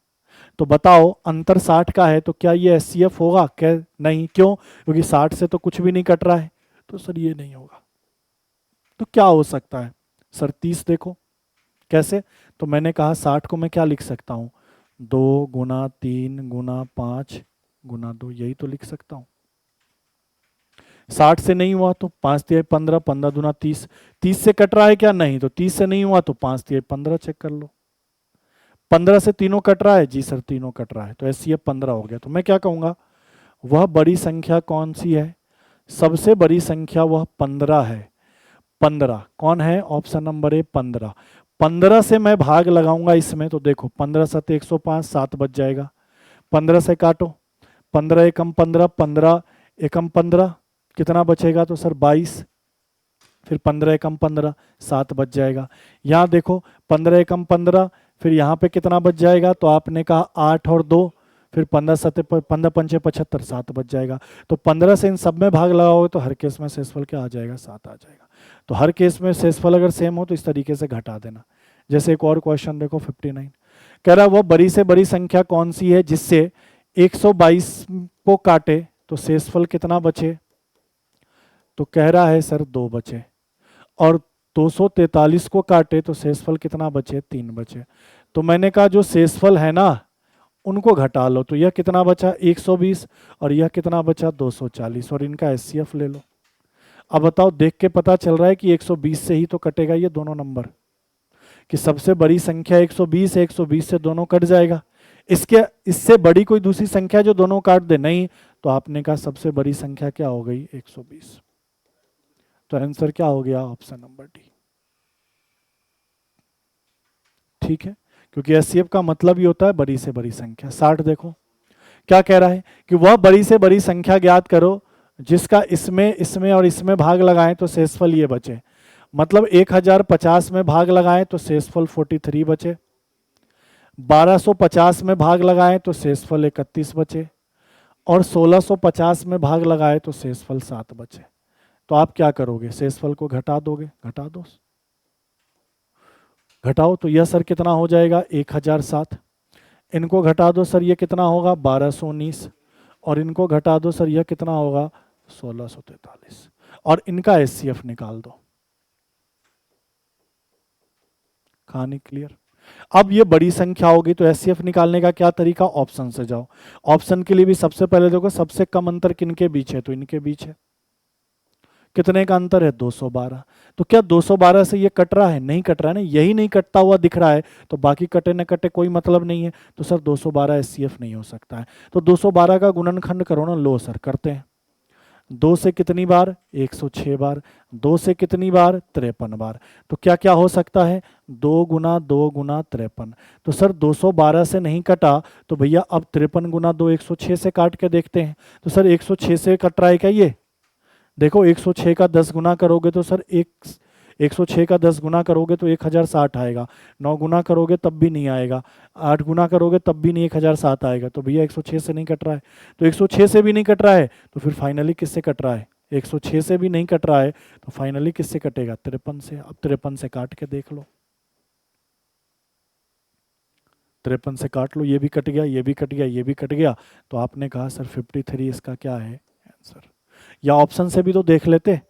तो बताओ अंतर 60 का है तो क्या ये एचसीएफ होगा? क्या नहीं, क्यों? क्योंकि 60 से तो कुछ भी नहीं कट रहा है, तो सर ये नहीं होगा। तो क्या हो सकता है सर? 30 देखो कैसे, तो मैंने कहा 60 को मैं क्या लिख सकता हूँ? 2 गुना 3 गुना 5 गुना 2, यही तो लिख सकता हूँ। 60 से नहीं हुआ तो 5 तिहाई 15, 15 दूना 30, 30 से कट रहा है क्या? नहीं। तो 30 से नहीं हुआ तो 5 तिहाई 15 चेक कर लो। 15 से तीनों कट रहा है? जी सर तीनों कट रहा है, तो एचसीएफ 15 हो गया। तो मैं क्या कहूंगा, वह बड़ी संख्या कौन सी है? सबसे बड़ी संख्या वह 15 है। 15 कौन है? Option number A 15। 15 से मैं भाग लगाऊंगा इसमें, तो देखो 15 7 105, 7 बच जाएगा। 15 से काटो, 15 एकम 15, 15 एकम 15, कितना बचेगा? तो सर 22। फिर 15 एकम 15, 7 बच जाएगा। यहाँ देखो 15 एकम 15, फिर यहाँ पे कितना बच जाएगा? तो आपने कहा 8 और 2, फिर 15 7 15 पंचे 75, 7 बच जाएगा। तो 15 से इन सब में भाग लगाओगे तो हर केस में शेषफल क्या आ जाएगा? 7 आ जाएगा। तो हर केस में शेषफल अगर सेम हो तो इस तरीके से घटा देना। जैसे एक और क्वेश्चन देखो 59, कह रहा है वह बड़ी से बड़ी संख्या कौन सी है जिससे 122 को काटे तो शेषफल कितना बचे? तो कह रहा है सर 2 बचे। और 243 को काटे तो शेषफल कितना बचे? 3 बचे। तो मैंने कहा जो शेषफल है ना उनको घटा लो, तो यह कितना बचा? 120, और यह कितना बचा? 240, और इनका एचसीएफ ले लो। अब बताओ, देख के पता चल रहा है कि 120 से ही तो कटेगा ये दोनों नंबर, कि सबसे बड़ी संख्या 120 है, 120 से दोनों कट जाएगा। इससे बड़ी कोई दूसरी संख्या जो दोनों काट दे? नहीं। तो आपने कहा सबसे बड़ी संख्या क्या हो गई? 120। तो आंसर क्या हो गया? Option number D. ठीक है, क्योंकि एचसीएफ का मतलब ही होता है बड़ी से बड़ी संख्या। 60 देखो क्या कह रहा है कि वह बड़ी से बड़ी संख्या ज्ञात करो जिसका इसमें इसमें और इसमें भाग लगाएं तो शेषफल ये बचे। मतलब 1050 में भाग लगाएं तो शेषफल 43 बचे, 1250 में भाग लगाएं तो शेषफल 31 बचे, और 1650 में भाग लगाए तो शेषफल 7 बचे। तो आप क्या करोगे? शेषफल को घटा दोगे? घटा दो, घटाओ। तो यह सर कितना हो जाएगा? 1007। इनको घटा दो सर, ये कितना होगा? 1219, और इनको घटा दो सर, यह कितना होगा? 1643, और इनका एचसीएफ निकाल दो। कहानी क्लियर? अब ये बड़ी संख्या होगी तो एचसीएफ निकालने का क्या तरीका? ऑप्शन से जाओ। ऑप्शन के लिए भी सबसे पहले देखो सबसे कम अंतर किनके बीच है? तो इनके बीच है। कितने का अंतर है? 212। तो क्या 212 से ये कट रहा है? नहीं कट रहा है ना, यही नहीं कटता हुआ दिख रहा है, तो बाकी कटे न कटे कोई मतलब नहीं है। तो सर 212 एचसीएफ नहीं हो सकता है। तो 212 का गुणनखंड करो ना। लो सर करते हैं। 2 से कितनी बार? 106 बार। 2 से कितनी बार? 53 बार। तो क्या क्या हो सकता है? 2 गुना 2 गुना 53। तो सर 212 से नहीं कटा, तो भैया अब 53 गुना 2 106 से काट के देखते हैं। तो सर 106 से कट रहा है क्या ये? देखो 106 का 10 गुना करोगे तो सर 106 का 10 गुना करोगे तो 1060 आएगा। 9 गुना करोगे तब भी नहीं आएगा। 8 गुना करोगे तब भी नहीं 1007 आएगा। तो भैया 106 से नहीं कट रहा है। तो 106 से भी नहीं कट रहा है तो फिर फाइनली किससे कट रहा है? 106 से भी नहीं कट रहा है तो फाइनली किससे कटेगा? 53 से। अब 53 से काट के देख लो। 53 से काट लो, ये भी कट गया, ये भी कट गया, ये भी कट गया। तो आपने कहा सर 53 इसका क्या है आंसर। या ऑप्शन से भी तो देख लेते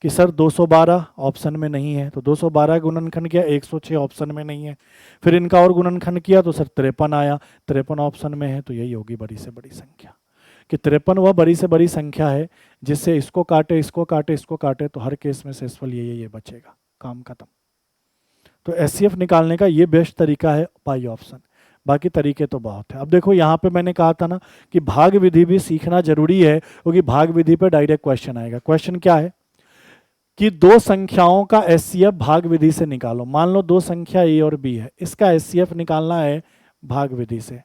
कि सर 212 ऑप्शन में नहीं है, तो 212 गुणनखंड किया, 106 ऑप्शन में नहीं है। फिर इनका और गुणनखंड किया तो सर 53 आया, 53 ऑप्शन में है। तो यही होगी बड़ी से बड़ी संख्या, कि 53 वह बड़ी से बड़ी संख्या है जिससे इसको काटे इसको काटे इसको काटे तो हर केस में शेषफल ये बचेगा। काम खत्म। तो एचसीएफ निकालने का ये बेस्ट तरीका है पाई ऑप्शन। बाकी तरीके तो बहुत है। अब देखो यहाँ पे मैंने कहा था ना कि भाग विधि भी सीखना जरूरी है, क्योंकि भाग विधि पे डायरेक्ट क्वेश्चन आएगा। क्वेश्चन क्या है कि दो संख्याओं का एचसीएफ भाग विधि से निकालो। मान लो दो संख्या ए और बी है, इसका एचसीएफ निकालना है भाग विधि से।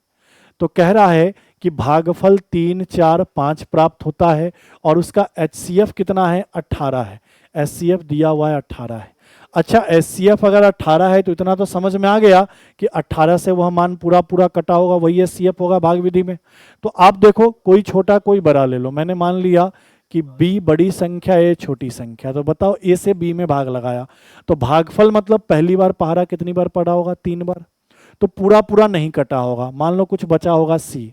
तो कह रहा है कि भागफल 3 4 5 प्राप्त होता है और उसका एचसीएफ कितना है? 18 है। एचसीएफ दिया हुआ है 18 है। अच्छा एचसीएफ अगर 18 है तो इतना तो समझ में आ गया कि 18 से वह मान पूरा पूरा कटा होगा, वही एचसीएफ होगा भाग विधि में। तो आप देखो कोई छोटा कोई बड़ा ले लो, मैंने मान लिया कि b बड़ी संख्या a छोटी संख्या, तो बताओ a से b में भाग लगाया, तो भागफल मतलब पहली बार पहाड़ा कितनी बार पड़ा होगा, 3 बार, तो पूरा पूरा नहीं कटा होगा, मान लो कुछ बचा होगा c,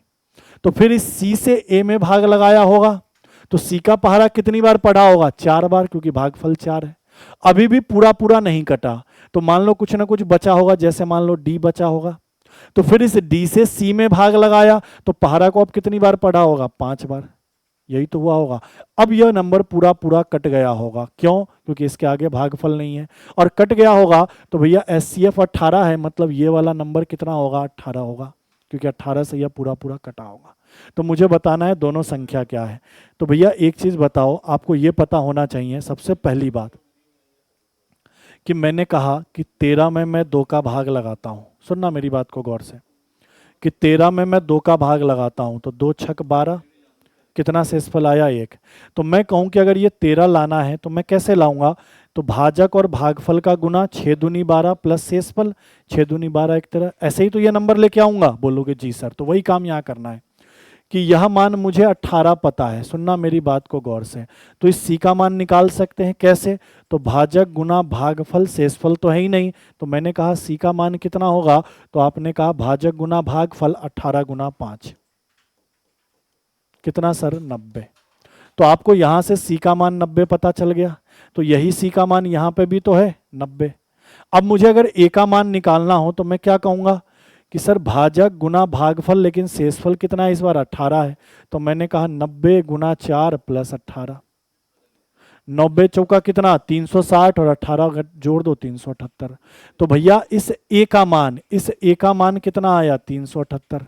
तो फिर इस c से a में भाग लगाया होगा, तो c का पहाड़ा कितनी बार पड़ा होगा, 4 बार, क्योंकि भागफल 4 है। अभी भी पूरा पूरा नहीं कटा, तो मान लो कुछ ना कुछ बचा होगा, जैसे मान लो d बचा होगा, तो फिर इस d से c में भाग लगाया, तो पहाड़ा को अब कितनी बार पढ़ा होगा, 5 बार, यही तो हुआ होगा। अब यह नंबर पूरा पूरा कट गया होगा, क्यों, क्योंकि इसके आगे भागफल नहीं है, और कट गया होगा तो भैया एचसीएफ 18 है, मतलब ये वाला नंबर कितना होगा, 18 होगा, क्योंकि 18 से यह पूरा पूरा कटा होगा। तो मुझे बताना है दोनों संख्या क्या है। तो भैया एक चीज बताओ, आपको यह पता होना चाहिए सबसे पहली बात कि मैंने कहा कि 13 में मैं 2 का भाग लगाता हूं, सुनना मेरी बात को गौर से, कि 13 में मैं 2 का भाग लगाता हूं तो 2 छक 12, कितना शेषफल आया, 1। तो मैं कहूं कि अगर ये 13 लाना है तो मैं कैसे लाऊंगा, तो भाजक और भागफल का गुना 6 दूनी 12 प्लस शेषफल, 6 दूनी 12 एक तरह, ऐसे ही तो ये नंबर लेके आऊंगा, बोलोगे जी सर, तो वही काम यहाँ करना है कि यह मान मुझे 18 पता है, सुनना मेरी बात को गौर से, तो इस सी का मान निकाल सकते हैं कैसे, तो भाजक गुना भागफल, शेषफल तो है ही नहीं, तो मैंने कहा सी का मान कितना होगा, तो आपने कहा भाजक गुना भागफल 18 गुना 5, कितना सर, 90। तो आपको यहां से सी का मान 90 पता चल गया, तो यही सी का मान यहां पे भी तो है 90। अब मुझे अगर ए का मान निकालना हो तो मैं क्या कहूंगा कि सर भाजक गुना भागफल, लेकिन शेषफल कितना है इस बार, 18 है, तो मैंने कहा 90 गुना 4 प्लस 18, 90 चौका कितना, 360, और 18 जोड़ दो 378। तो भैया इस ए का मान कितना आया, 378।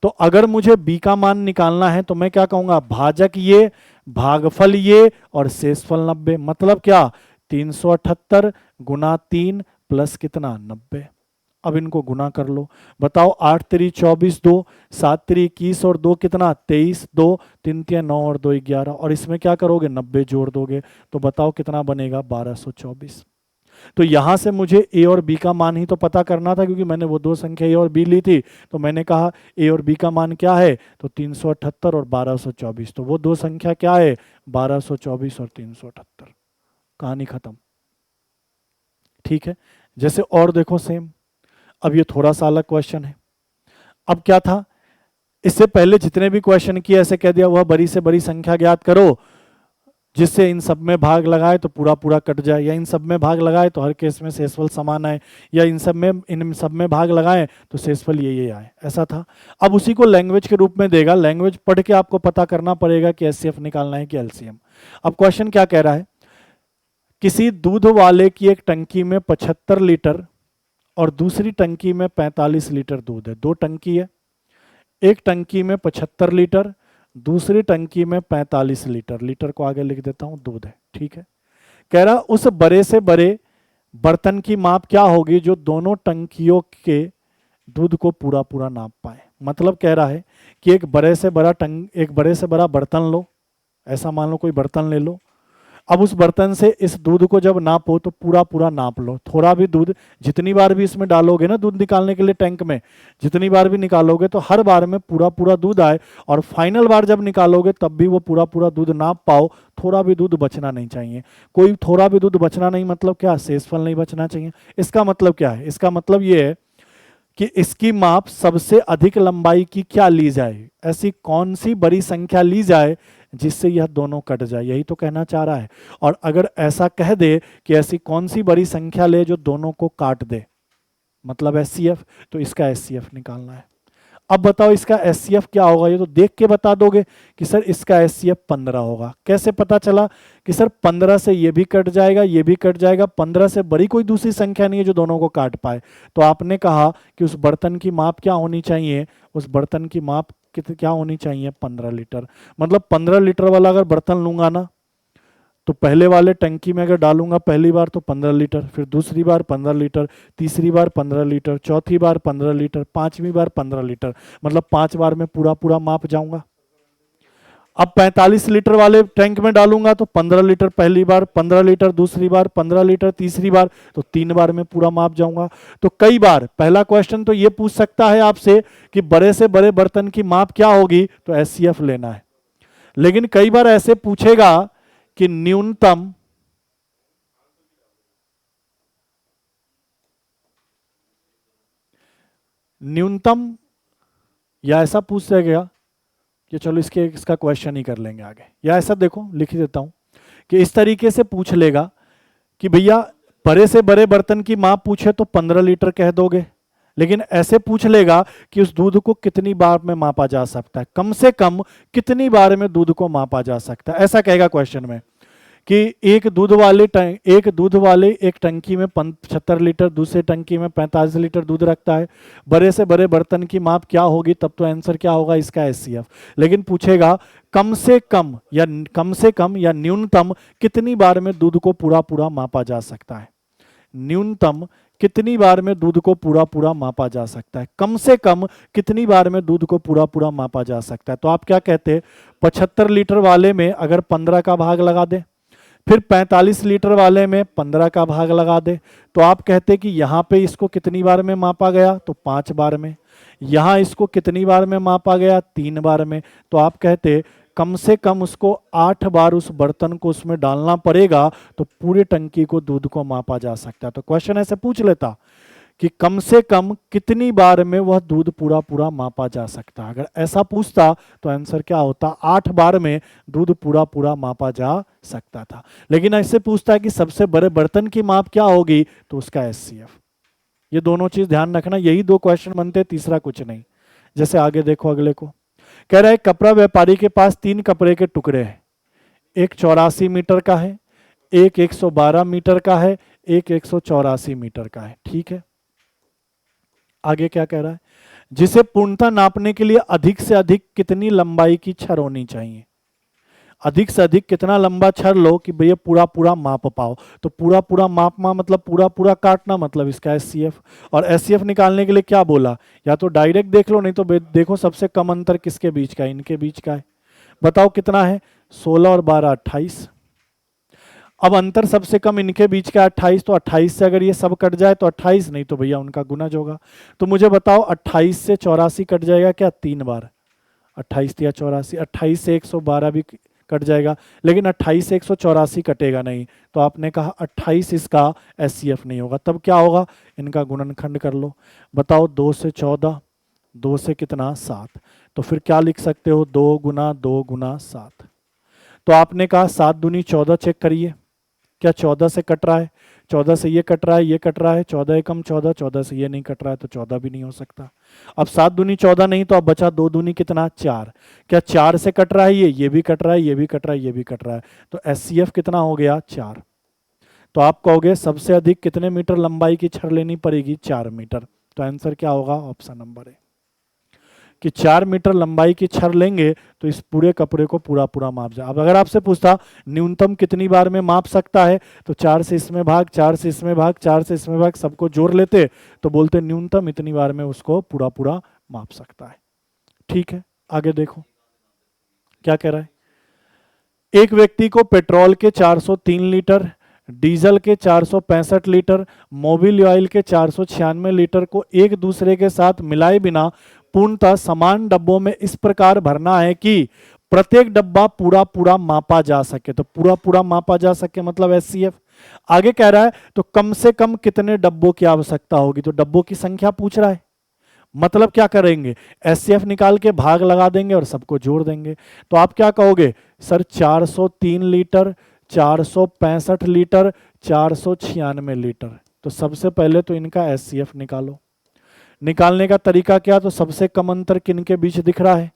तो अगर मुझे बी का मान निकालना है तो मैं क्या कहूंगा, भाजक ये, भागफल ये, और शेषफल 90, मतलब क्या, 378 गुना 3 प्लस कितना, 90। अब इनको गुना कर लो, बताओ 8 3 24, 2 7 3 21 और 2 कितना, 23, 2 3 3 9 और 2 11, और इसमें क्या करोगे, 90 जोड़ दोगे, तो बताओ कितना बनेगा, 1224। तो यहां से मुझे ए और बी का मान ही तो पता करना था, क्योंकि मैंने वो दो संख्या ए और बी ली थी, तो मैंने कहा ए और बी का मान क्या है, तो 378 और 1224, तो वो दो संख्या क्या है, 1224 और 378, कहानी खत्म। ठीक है, जैसे और देखो सेम, अब ये थोड़ा सा अलग क्वेश्चन है। अब क्या था, इससे पहले जितने भी क्वेश्चन किए ऐसे कह दिया वह बड़ी से बड़ी संख्या ज्ञात करो जिससे इन सब में भाग लगाए तो पूरा पूरा कट जाए, या इन सब में भाग लगाए तो हर केस में शेषफल समान आए, या इन सब में भाग लगाए तो शेषफल ये आए, ऐसा था। अब उसी को लैंग्वेज के रूप में देगा, लैंग्वेज पढ़ के आपको पता करना पड़ेगा कि एचसीएफ निकालना है कि एलसीएम। अब क्वेश्चन क्या कह रहा है, किसी दूध वाले की एक टंकी में 75 लीटर और दूसरी टंकी में 45 लीटर दूध है, दो टंकी है, एक टंकी में 75 लीटर, दूसरी टंकी में 45 लीटर, लीटर को आगे लिख देता हूं, दूध है। ठीक है, कह रहा उस बड़े से बड़े बर्तन की माप क्या होगी जो दोनों टंकियों के दूध को पूरा पूरा नाप पाए। मतलब कह रहा है कि एक बड़े से बड़ा बर्तन लो, ऐसा मान लो कोई बर्तन ले लो, अब उस बर्तन से इस दूध को जब नापो तो पूरा पूरा नाप लो, थोड़ा भी दूध, जितनी बार भी इसमें डालोगे ना दूध निकालने के लिए टैंक में, जितनी बार भी निकालोगे तो हर बार में पूरा पूरा दूध आए, और फाइनल बार जब निकालोगे तब भी वो पूरा पूरा दूध नाप पाओ, थोड़ा भी दूध बचना नहीं चाहिए। कोई थोड़ा भी दूध बचना नहीं मतलब क्या, शेषफल नहीं बचना चाहिए। इसका मतलब क्या है, इसका मतलब ये है कि इसकी माप सबसे अधिक लंबाई की क्या ली जाए, ऐसी कौन सी बड़ी संख्या ली जाए जिससे यह दोनों कट जाए, यही तो कहना चाह रहा है। और अगर ऐसा कह दे कि ऐसी कौन सी बड़ी संख्या ले जो दोनों को काट दे, मतलब एचसीएफ, तो इसका एचसीएफ निकालना है। अब बताओ इसका एचसीएफ क्या होगा, ये तो देख के बता दोगे कि सर इसका एचसीएफ 15 होगा। कैसे पता चला कि सर 15 से ये भी कट जाएगा, ये भी कट जाएगा, 15 से बड़ी कोई दूसरी संख्या नहीं है जो दोनों को काट पाए। तो आपने कहा कि उस बर्तन की माप क्या होनी चाहिए, उस बर्तन की माप क्या होनी चाहिए, 15 लीटर। मतलब 15 लीटर वाला अगर बर्तन लूंगा ना, तो पहले वाले टंकी में अगर डालूंगा पहली बार तो 15 लीटर, फिर दूसरी बार 15 लीटर, तीसरी बार 15 लीटर, चौथी बार 15 लीटर, पांचवी बार 15 लीटर, मतलब 5 बार में पूरा पूरा माप जाऊंगा। अब 45 लीटर वाले टैंक में डालूंगा तो 15 लीटर पहली बार, 15 लीटर दूसरी बार, 15 लीटर तीसरी बार, तो 3 बार में पूरा माप जाऊंगा। तो कई बार पहला क्वेश्चन तो ये पूछ सकता है आपसे कि बड़े से बड़े बर्तन की माप क्या होगी, तो एचसीएफ लेना है। लेकिन कई बार ऐसे पूछेगा कि न्यूनतम या ऐसा पूछ सकेगा कि चलो इसका क्वेश्चन ही कर लेंगे आगे, या ऐसा देखो लिख ही देता हूं कि इस तरीके से पूछ लेगा कि भैया बड़े से बड़े बर्तन की माप पूछे तो 15 लीटर कह दोगे, लेकिन ऐसे पूछ लेगा कि उस दूध को कितनी बार में मापा जा सकता है, कम से कम कितनी बार में दूध को मापा जा सकता है, ऐसा कहेगा क्वेश्चन में कि एक दूध वाले एक टंकी में 75 लीटर, दूसरे टंकी में 45 लीटर दूध रखता है, बड़े से बड़े बर्तन की माप क्या होगी, तब तो आंसर क्या होगा इसका एचसीएफ। लेकिन पूछेगा कम से कम या न्यूनतम कितनी बार में दूध को पूरा पूरा मापा जा सकता है, न्यूनतम कितनी बार में दूध को पूरा पूरा मापा जा सकता है, कम से कम कितनी बार में दूध को पूरा पूरा मापा जा सकता है। तो आप क्या कहते, 75 लीटर वाले में अगर 15 का भाग लगा दे, फिर 45 लीटर वाले में 15 का भाग लगा दे, तो आप कहते कि यहां पे इसको कितनी बार में मापा गया, तो 5 बार में, यहां इसको कितनी बार में मापा गया, 3 बार में, तो आप कहते कम से कम उसको 8 बार उस बर्तन को उसमें डालना पड़ेगा तो पूरे टंकी को दूध को मापा जा सकता है। तो क्वेश्चन ऐसे पूछ लेता कि कम से कम कितनी बार में वह दूध पूरा पूरा मापा जा सकता है। अगर ऐसा पूछता तो आंसर क्या होता, 8 बार में दूध पूरा पूरा मापा जा सकता था। लेकिन ऐसे पूछता है कि सबसे बड़े बर्तन की माप क्या होगी, तो उसका एचसीएफ। ये दोनों चीज ध्यान रखना, यही 2 क्वेश्चन बनते, तीसरा कुछ नहीं। जैसे आगे देखो अगले को, कह रहा है कपड़ा व्यापारी के पास 3 कपड़े के टुकड़े हैं, एक 84 मीटर का है, एक 112 मीटर का है, एक 184 मीटर का है। ठीक है, आगे क्या कह रहा है, जिसे पूर्णता नापने के लिए अधिक से अधिक कितनी लंबाई की छड़ होनी चाहिए, अधिक से अधिक कितना लंबा छड़ लो कि भैया पूरा पूरा माप पाओ। तो पूरा पूरा मापना मतलब पूरा पूरा काटना, मतलब इसका एचसीएफ। और एचसीएफ निकालने के लिए क्या बोला, या तो डायरेक्ट देख लो, नहीं तो देखो सबसे कम अंतर किसके बीच का है, इनके बीच का है। बताओ कितना है, 16 और 12 28। अब अंतर सबसे कम इनके बीच का 28, तो 28 से अगर ये सब कट जाए तो 28, नहीं तो भैया उनका गुणज होगा। तो मुझे बताओ 28 से 84 कट जाएगा क्या, 3 बार, 28 या 84, 28 से 112 भी कट जाएगा, लेकिन 28 से 184 कटेगा नहीं। तो आपने कहा 28 इसका एचसीएफ नहीं होगा, तब क्या होगा, इनका गुणनखंड कर लो। बताओ 2 से 14, 2 से कितना 7, तो फिर क्या लिख सकते हो, 2 गुना 2 गुना 7। तो आपने कहा 7 दूनी 14, चेक करिए क्या 14 से कट रहा है, 14 से ये कट रहा है, ये कट रहा है, 14 एकम 14, 14 से ये नहीं कट रहा है, तो 14 भी नहीं हो सकता। अब 7 दूनी 14 नहीं, तो अब बचा 2 दूनी कितना 4, क्या 4 से कट रहा है, ये भी कट रहा है, ये भी कट रहा है, ये भी कट रहा है, तो एचसीएफ कितना हो गया 4। तो आप कहोगे सबसे अधिक कितने मीटर लंबाई की छड़ लेनी पड़ेगी, 4 मीटर। तो आंसर क्या होगा, ऑप्शन नंबर है कि 4 मीटर लंबाई की छड़ लेंगे तो इस पूरे कपड़े को पूरा पूरा माप जाए। अब अगर आपसे पूछता न्यूनतम कितनी बार में माप सकता है, तो 4 से इसमें भाग, 4 से इसमें भाग, 4 से इसमें भाग, सबको जोड़ लेते तो बोलते न्यूनतम इतनी बार में उसको पूरा पूरा माप सकता है। ठीक है, आगे देखो क्या कह रहा है, एक व्यक्ति को पेट्रोल के 403 लीटर, डीजल के 465 लीटर, मोबिल ऑयल के 496 लीटर को एक दूसरे के साथ मिलाए बिना पूर्णतः समान डब्बों में इस प्रकार भरना है कि प्रत्येक डब्बा पूरा पूरा मापा जा सके। तो पूरा पूरा मापा जा सके मतलब एचसीएफ। आगे कह रहा है तो कम से कम कितने डब्बों की आवश्यकता होगी, तो डब्बों की संख्या पूछ रहा है, मतलब क्या करेंगे, एचसीएफ निकाल के भाग लगा देंगे और सबको जोड़ देंगे। तो आप क्या कहोगे, सर 403 लीटर, 465 लीटर, 496 लीटर। तो सबसे पहले तो इनका एचसीएफ निकालो। निकालने का तरीका क्या, तो सबसे कम अंतर किनके बीच दिख रहा है,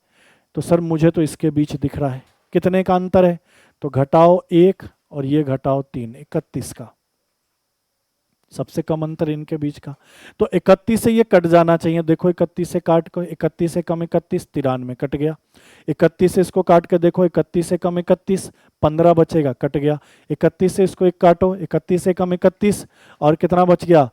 तो सर मुझे तो इसके बीच दिख रहा है। कितने का अंतर है, तो घटाओ 1 और ये घटाओ 3, 31 का सबसे कम अंतर इनके बीच का। तो 31 से ये कट जाना चाहिए, देखो 31 से काट को, 31 से कम 31, 93 कट गया। 31 से इसको काट के देखो, 31 से कम 31, 15 बचेगा, कट गया। 31 से इसको एक काटो, 31 से कम 31 और कितना बच गया,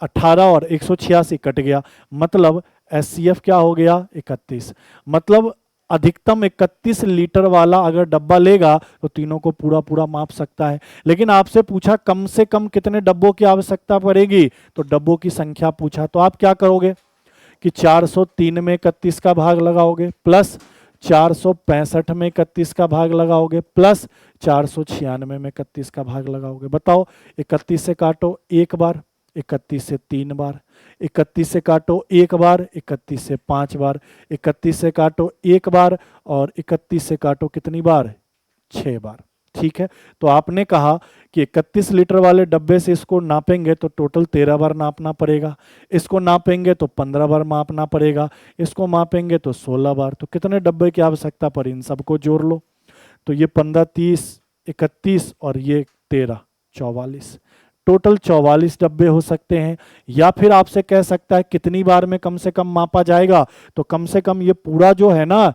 18 और 186 कट गया। मतलब एचसीएफ क्या हो गया 31। मतलब अधिकतम 31 लीटर वाला अगर डब्बा लेगा तो तीनों को पूरा पूरा माप सकता है। लेकिन आपसे पूछा कम से कम कितने डब्बों की आवश्यकता पड़ेगी, तो डब्बों की संख्या पूछा, तो आप क्या करोगे कि 403 में 31 का भाग लगाओगे, प्लस 465 में 31 का भाग लगाओगे, प्लस 496 में 31 का भाग लगाओगे। बताओ, 31 से काटो एक बार, 31 से 3 बार, 31 से काटो एक बार, 31 से 5 बार, 31 से काटो एक बार, और 31 से काटो कितनी बार, 6 बार। ठीक है, तो आपने कहा कि 31 लीटर वाले डब्बे से इसको नापेंगे तो टोटल 13 बार नापना पड़ेगा, इसको नापेंगे तो 15 बार मापना पड़ेगा, इसको मापेंगे तो 16 बार। तो कितने डब्बे की आवश्यकता पड़ी, इन सबको जोड़ लो। तो ये 15, 30, 31 और ये 13, 44, टोटल 44 डब्बे हो सकते हैं। या फिर आपसे कह सकता है कितनी बार में कम से कम मापा जाएगा, तो कम से कम ये पूरा जो है ना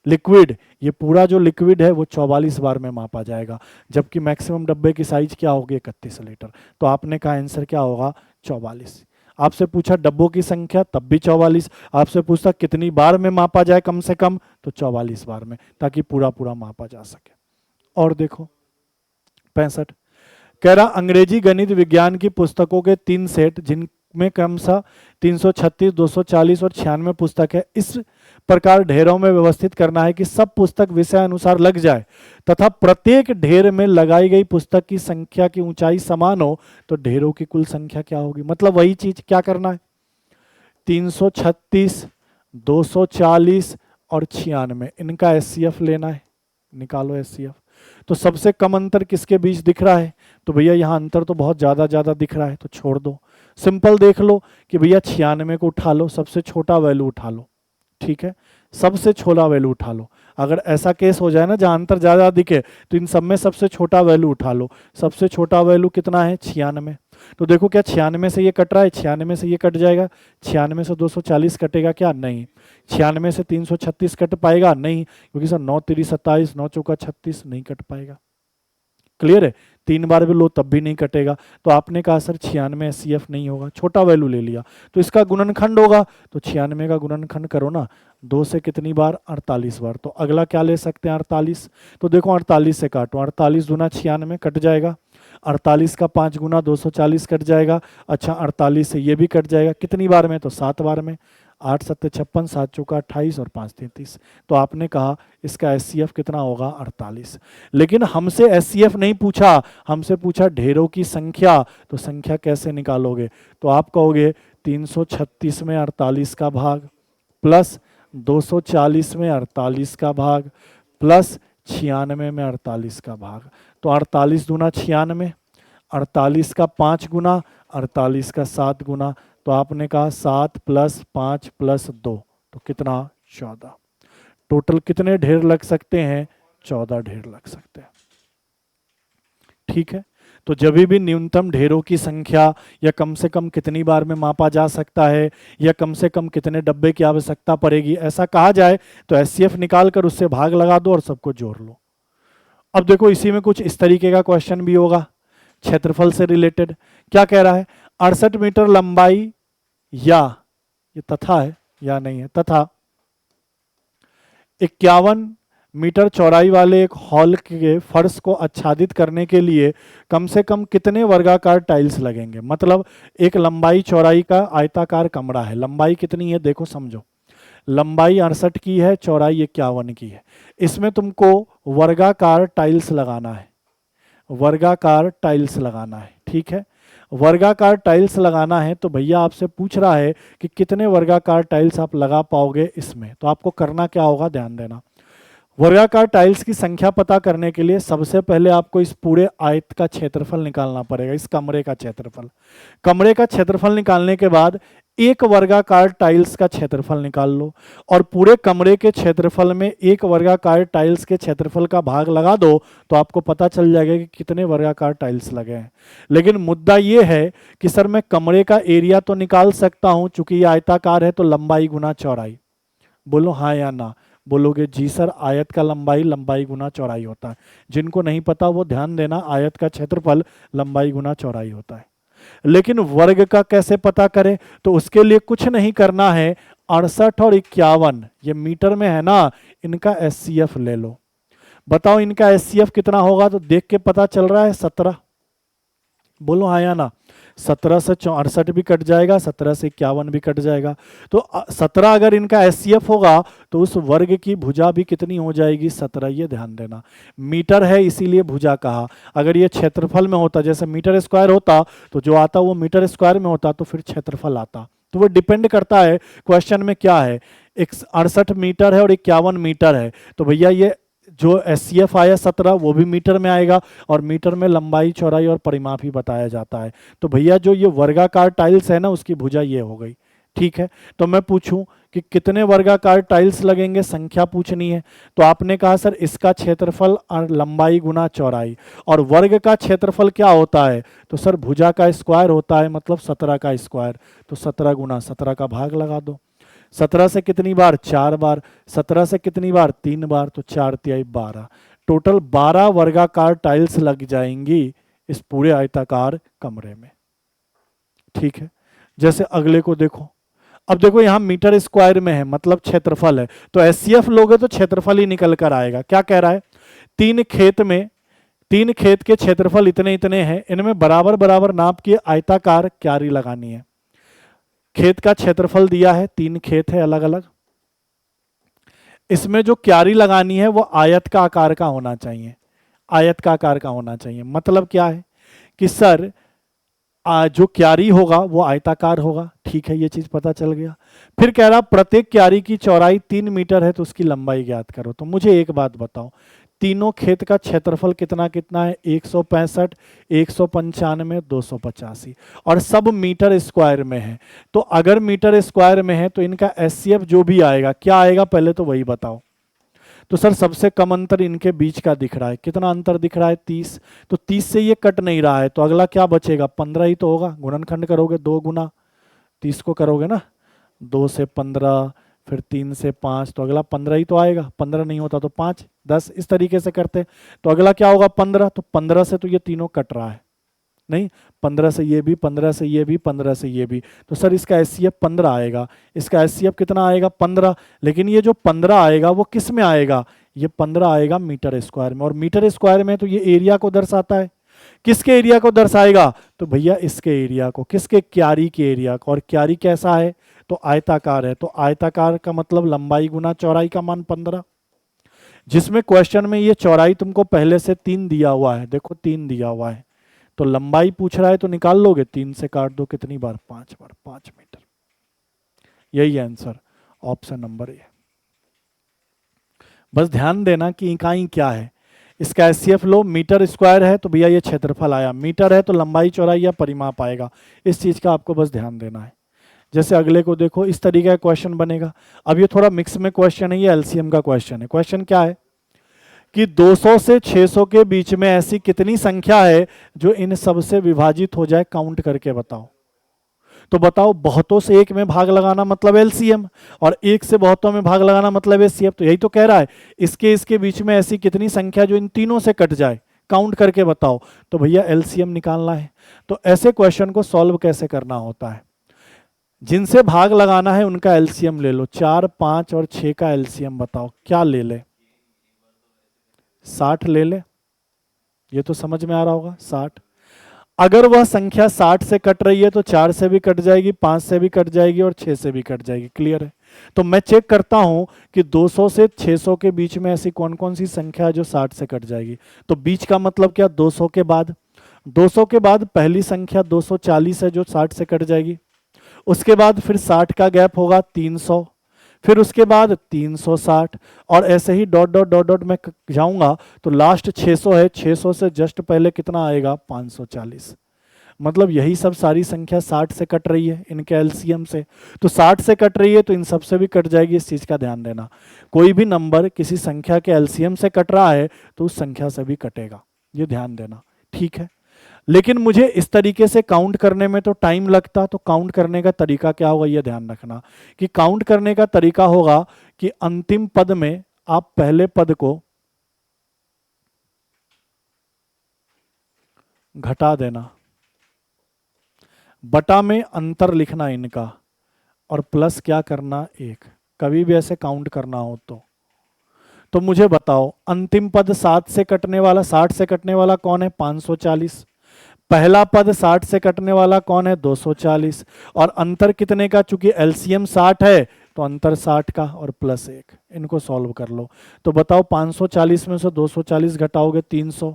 लिक्विड, ये पूरा जो लिक्विड है वो 44 बार में मापा जाएगा, जबकि मैक्सिमम डब्बे की साइज क्या होगी, 31 लीटर। तो आपने कहा आंसर क्या होगा, 44। आपसे पूछा डब्बों की संख्या, तब भी 44। आपसे पूछा कितनी बार में मापा जाए कम से कम, तो 44 बार में, ताकि पूरा पूरा मापा जा सके। और देखो 65, कह रहा अंग्रेजी गणित विज्ञान की पुस्तकों के 3 सेट जिनमें क्रमशः 336, 240 और 96 पुस्तक है, इस प्रकार ढेरों में व्यवस्थित करना है कि सब पुस्तक विषय अनुसार लग जाए तथा प्रत्येक ढेर में लगाई गई पुस्तक की संख्या की ऊंचाई समान हो, तो ढेरों की कुल संख्या क्या होगी। मतलब वही चीज क्या करना है, 336, 240 और 96, इनका एचसीएफ लेना है, निकालो एचसीएफ। तो सबसे कम अंतर किसके बीच दिख रहा है, तो भैया यहाँ अंतर तो बहुत ज्यादा दिख रहा है, तो छोड़ दो। सिंपल देख लो कि भैया 96 को उठा लो, सबसे छोटा वैल्यू उठा लो। ठीक है, सबसे छोटा वैल्यू उठा लो। अगर ऐसा केस हो जाए ना जहां अंतर ज्यादा दिखे, तो इन सब में सबसे छोटा वैल्यू उठा लो। सबसे छोटा वैल्यू कितना है, 96। तो देखो क्या 96 से ये कट रहा है, 96 से ये कट जाएगा, 96 से 240 कटेगा क्या, नहीं। 96 से 336 कट पाएगा, नहीं, क्योंकि सर 9 3 27, 9 चौका 36, नहीं कट पाएगा। क्लियर है, 3 बार भी लो तब भी नहीं कटेगा। तो आपने कहा सर 96 एचसीएफ नहीं होगा, छोटा वैल्यू ले लिया, तो इसका गुणनखंड होगा, तो 96 का गुणनखंड करो ना, 2 से कितनी बार, 48 बार। तो अगला क्या ले सकते हैं, 48। तो देखो 48 से काटो, 48 दूना 96 कट जाएगा, 48 का 5 गुना 240 कट जाएगा। अच्छा 48 से ये भी कट जाएगा, कितनी बार में, तो 7 बार में। 8 7 56, 7 चौका 28 और 5 33। तो आपने कहा इसका एचसीएफ कितना होगा, 48। लेकिन हमसे एचसीएफ नहीं पूछा, हमसे पूछा ढेरों की संख्या। तो संख्या कैसे निकालोगे, तो आप कहोगे 336 में 48 का भाग, प्लस 240 में 48 का भाग, प्लस 96 में 48 का भाग। तो 48 दूना 96, 48 का 5 गुना, 48 का 7 गुना। तो आपने कहा 7 + 5 + 2, तो कितना, 14। टोटल कितने ढेर लग सकते हैं, 14 ढेर लग सकते हैं। ठीक है, तो जब भी न्यूनतम ढेरों की संख्या या कम से कम कितनी बार में मापा जा सकता है, या कम से कम कितने डब्बे की आवश्यकता पड़ेगी, ऐसा कहा जाए, तो एचसीएफ निकाल कर उससे भाग लगा दो और सबको जोड़ लो। अब देखो इसी में कुछ इस तरीके का क्वेश्चन भी होगा, क्षेत्रफल से रिलेटेड। क्या कह रहा है, 68 मीटर लंबाई या, ये तथा है या नहीं है, तथा 51 मीटर चौड़ाई वाले एक हॉल के फर्श को आच्छादित करने के लिए कम से कम कितने वर्गाकार टाइल्स लगेंगे। मतलब एक लंबाई चौड़ाई का आयताकार कमरा है, लंबाई कितनी है, देखो समझो, लंबाई 68 की है, चौड़ाई 51 की है। इसमें तुमको वर्गाकार टाइल्स लगाना है, वर्गाकार टाइल्स लगाना है। ठीक है, वर्गाकार टाइल्स लगाना है, तो भैया आपसे पूछ रहा है कि कितने वर्गाकार टाइल्स आप लगा पाओगे इसमें। तो आपको करना क्या होगा, ध्यान देना। वर्गाकार टाइल्स की संख्या पता करने के लिए सबसे पहले आपको इस पूरे आयत का क्षेत्रफल निकालना पड़ेगा, इस कमरे का क्षेत्रफल। कमरे का क्षेत्रफल निकालने के बाद एक वर्गाकार टाइल्स का क्षेत्रफल निकाल लो, और पूरे कमरे के क्षेत्रफल में एक वर्गाकार टाइल्स के क्षेत्रफल का भाग लगा दो, तो आपको पता चल जाएगा कि कितने वर्गाकार टाइल्स लगे हैं। लेकिन मुद्दा ये है कि सर मैं कमरे का एरिया तो निकाल सकता हूं, चूंकि ये आयताकार है, तो लंबाई गुना चौड़ाई। बोलो हाँ या ना, बोलोगे जी सर आयत का लंबाई गुना चौड़ाई होता है। जिनको नहीं पता वो ध्यान देना, आयत का क्षेत्रफल लंबाई गुना चौड़ाई होता है। लेकिन वर्ग का कैसे पता करें, तो उसके लिए कुछ नहीं करना है, 68 और 51 ये मीटर में है ना, इनका एचसीएफ ले लो। बताओ इनका एचसीएफ कितना होगा, तो देख के पता चल रहा है 17। बोलो हाँ या ना। 17 से 68 भी कट जाएगा, 17 से 51 भी कट जाएगा। तो 17 अगर इनका एचसीएफ होगा तो उस वर्ग की भुजा भी कितनी हो जाएगी, 17। ये ध्यान देना, मीटर है इसीलिए भुजा कहा। अगर ये क्षेत्रफल में होता, जैसे मीटर स्क्वायर होता, तो जो आता वो मीटर स्क्वायर में होता, तो फिर क्षेत्रफल आता। तो वो डिपेंड करता है क्वेश्चन में क्या है, 68 मीटर है और 51 मीटर है, तो भैया ये जो एचसीएफ आया 17 वो भी मीटर में आएगा, और मीटर में लंबाई चौड़ाई और परिमाप ही बताया जाता है। तो भैया जो ये वर्गाकार टाइल्स है ना, उसकी भुजा ये हो गई। ठीक है, तो मैं पूछूं कि कितने वर्गाकार टाइल्स लगेंगे, संख्या पूछनी है, तो आपने कहा सर इसका क्षेत्रफल लंबाई गुना चौड़ाई, और वर्ग का क्षेत्रफल क्या होता है, तो सर भुजा का स्क्वायर होता है, मतलब 17 का स्क्वायर। तो 17 गुना 17 का भाग लगा दो। 17 से कितनी बार, 4 बार। 17 से कितनी बार, 3 बार। तो 4 तिहाई 12, टोटल 12 वर्गाकार टाइल्स लग जाएंगी इस पूरे आयताकार कमरे में। ठीक है, जैसे अगले को देखो। अब देखो यहां मीटर स्क्वायर में है, मतलब क्षेत्रफल है, तो एचसीएफ लोगे तो क्षेत्रफल ही निकल कर आएगा। क्या कह रहा है, तीन खेत के क्षेत्रफल इतने इतने हैं, इनमें बराबर बराबर नाप की आयताकार क्यारी लगानी है। खेत का क्षेत्रफल दिया है, 3 खेत है अलग अलग, इसमें जो क्यारी लगानी है वो आयत का आकार का होना चाहिए। आयत का आकार का होना चाहिए मतलब क्या है कि सर जो क्यारी होगा वो आयताकार होगा। ठीक है, ये चीज पता चल गया। फिर कह रहा प्रत्येक क्यारी की चौड़ाई 3 मीटर है, तो उसकी लंबाई ज्ञात करो। तो मुझे एक बात बताओ, तीनों खेत का क्षेत्रफल कितना कितना है, 165, 195, 285, और सब मीटर स्क्वायर में है। तो अगर मीटर स्क्वायर में है तो इनका एचसीएफ जो भी आएगा, क्या आएगा पहले तो वही बताओ। तो सर सबसे कम अंतर इनके बीच का दिख रहा है, कितना अंतर दिख रहा है, 30। तो 30 से ये कट नहीं रहा है, तो अगला क्या बचेगा, 15 ही तो होगा। गुणनखंड करोगे 2 गुना 30 को करोगे ना, 2 से 15, फिर 3 से 5, तो अगला 15 ही तो आएगा। 15 नहीं होता तो 5, 10, इस तरीके से करते। तो अगला क्या होगा, 15। तो 15 से तो ये तीनों कट रहा है, नहीं 15 से ये भी, 15 से ये भी, 15 से ये भी, तो सर इसका एचसीएफ 15 आएगा। इसका एचसीएफ कितना आएगा, 15। लेकिन ये जो 15 आएगा वो किस में आएगा, ये 15 आएगा मीटर स्क्वायर में, और मीटर स्क्वायर में तो ये एरिया को दर्शाता है। किसके एरिया को दर्शाएगा, तो भैया इसके एरिया को, किसके, क्यारी के एरिया को। और क्यारी कैसा है, तो आयताकार है, तो आयताकार का मतलब लंबाई गुना चौड़ाई का मान 15। जिसमें क्वेश्चन में ये चौड़ाई तुमको पहले से 3 दिया हुआ है, देखो 3 दिया हुआ है, तो लंबाई पूछ रहा है तो निकाल लोगे, 3 से काट दो, कितनी बार, 5 बार, 5 मीटर। यही आंसर, ऑप्शन नंबर ए। बस ध्यान देना कि इकाई क्या है। इसका एचसीएफ लो, मीटर स्क्वायर है तो भैया ये क्षेत्रफल आया, मीटर है तो लंबाई चौड़ाई या परिमाप आएगा। इस चीज का आपको बस ध्यान देना है। जैसे अगले को देखो, इस तरीके का क्वेश्चन बनेगा। अब ये थोड़ा मिक्स में क्वेश्चन है, ये एलसीएम का क्वेश्चन है। क्वेश्चन क्या है कि 200 से 600 के बीच में ऐसी कितनी संख्या है जो इन सब से विभाजित हो जाए, काउंट करके बताओ। तो बताओ, बहुतों से एक में भाग लगाना मतलब एलसीएम, और एक से बहुतों में भाग लगाना मतलब एचसीएफ। तो यही तो कह रहा है, इसके बीच में ऐसी कितनी संख्या जो इन तीनों से कट जाए, काउंट करके बताओ। तो भैया एलसीएम निकालना है। तो ऐसे क्वेश्चन को सॉल्व कैसे करना होता है, जिनसे भाग लगाना है उनका एलसीएम ले लो। 4, 5 और 6 का एलसीएम बताओ, क्या ले ले, 60 ले ले। ये तो समझ में आ रहा होगा, 60। अगर वह संख्या 60 से कट रही है तो 4 से भी कट जाएगी, 5 से भी कट जाएगी और 6 से भी कट जाएगी। क्लियर है। तो मैं चेक करता हूं कि 200 से 600 के बीच में ऐसी कौन कौन सी संख्या है जो 60 से कट जाएगी। तो बीच का मतलब क्या, 200 के बाद, 200 के बाद पहली संख्या 240 है जो 60 से कट जाएगी। उसके बाद फिर 60 का गैप होगा 300, फिर उसके बाद 360, और ऐसे ही डॉट डॉट डॉट डॉट मैं जाऊंगा तो लास्ट 600 है, 600 से जस्ट पहले कितना आएगा, 540। मतलब यही सब सारी संख्या 60 से कट रही है इनके एलसीएम से। तो 60 से कट रही है तो इन सब से भी कट जाएगी, इस चीज का ध्यान देना। कोई भी नंबर किसी संख्या के एलसीएम से कट रहा है तो उस संख्या से भी कटेगा, ये ध्यान देना। ठीक है, लेकिन मुझे इस तरीके से काउंट करने में तो टाइम लगता, तो काउंट करने का तरीका क्या होगा यह ध्यान रखना कि काउंट करने का तरीका होगा कि अंतिम पद में आप पहले पद को घटा देना, बटा में अंतर लिखना इनका, और प्लस क्या करना 1। कभी भी ऐसे काउंट करना हो तो तो मुझे बताओ अंतिम पद 7 से कटने वाला, 60 से कटने वाला कौन है? 540। पहला पद 60 से कटने वाला कौन है? 240। और अंतर कितने का? चूंकि एलसीएम 60 है तो अंतर 60 का और प्लस 1। इनको सॉल्व कर लो। तो बताओ 540 में से 240 घटाओगे 300,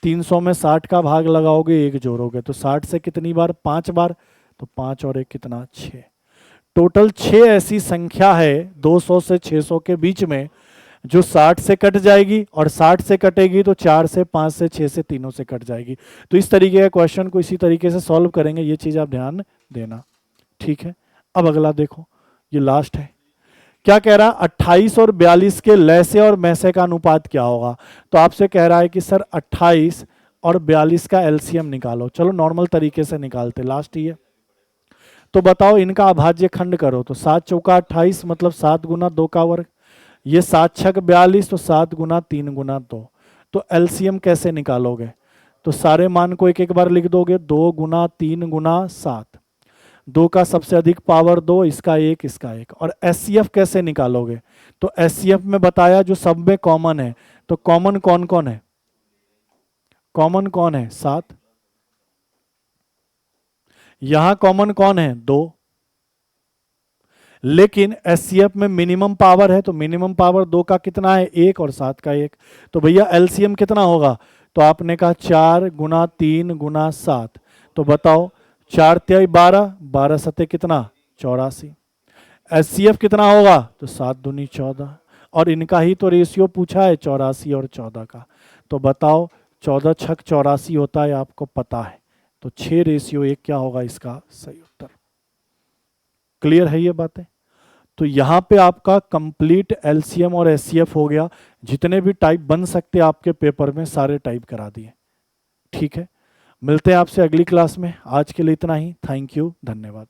300 में 60 का भाग लगाओगे, 1 जोड़ोगे तो 60 से कितनी बार? 5 बार। तो 5 और 1 कितना? 6। टोटल 6 ऐसी संख्या है 200 से 600 के बीच में जो 60 से कट जाएगी, और 60 से कटेगी तो 4 से, 5 से, 6 से, तीनों से कट जाएगी। तो इस तरीके का क्वेश्चन को इसी तरीके से सॉल्व करेंगे, ये चीज आप ध्यान देना। ठीक है, अब अगला देखो, ये लास्ट है। क्या कह रहा है? 28 और 42 के लैसे और मैसे का अनुपात क्या होगा? तो आपसे कह रहा है कि सर 28 और 42 का एलसीएम निकालो। चलो नॉर्मल तरीके से निकालते, लास्ट ही है। तो बताओ इनका अभाज्य खंड करो। तो 7 चौका 28 मतलब 7 गुना 2 का वर्ग, ये 7 छक 42 तो 7 गुना 3 गुना 2। तो एलसीएम कैसे निकालोगे? तो सारे मान को एक एक बार लिख दोगे, 2 गुना 3 गुना 7, 2 का सबसे अधिक पावर 2, इसका 1, इसका 1। और एचसीएफ कैसे निकालोगे? तो एचसीएफ में बताया जो सब में कॉमन है, तो कॉमन कौन कौन है? कॉमन कौन है? 7। यहां कॉमन कौन है? 2। लेकिन एचसीएफ में मिनिमम पावर है, तो मिनिमम पावर 2 का कितना है? 1 और 7 का 1। तो भैया एलसीएम कितना होगा? तो आपने कहा 4 गुना 3 गुना 7। तो बताओ 4 तिहाई 12, 12 सते कितना? 84। एचसीएफ कितना होगा? तो 7 दूनी 14। और इनका ही तो रेशियो पूछा है 84 और 14 का। तो बताओ 14 छक 84 होता है, आपको पता है। तो 6:1 क्या होगा इसका सही उत्तर? क्लियर है ये बातें? तो यहां पे आपका कंप्लीट एलसीएम और एचसीएफ हो गया। जितने भी टाइप बन सकते आपके पेपर में सारे टाइप करा दिए। ठीक है, मिलते हैं आपसे अगली क्लास में। आज के लिए इतना ही। थैंक यू, धन्यवाद।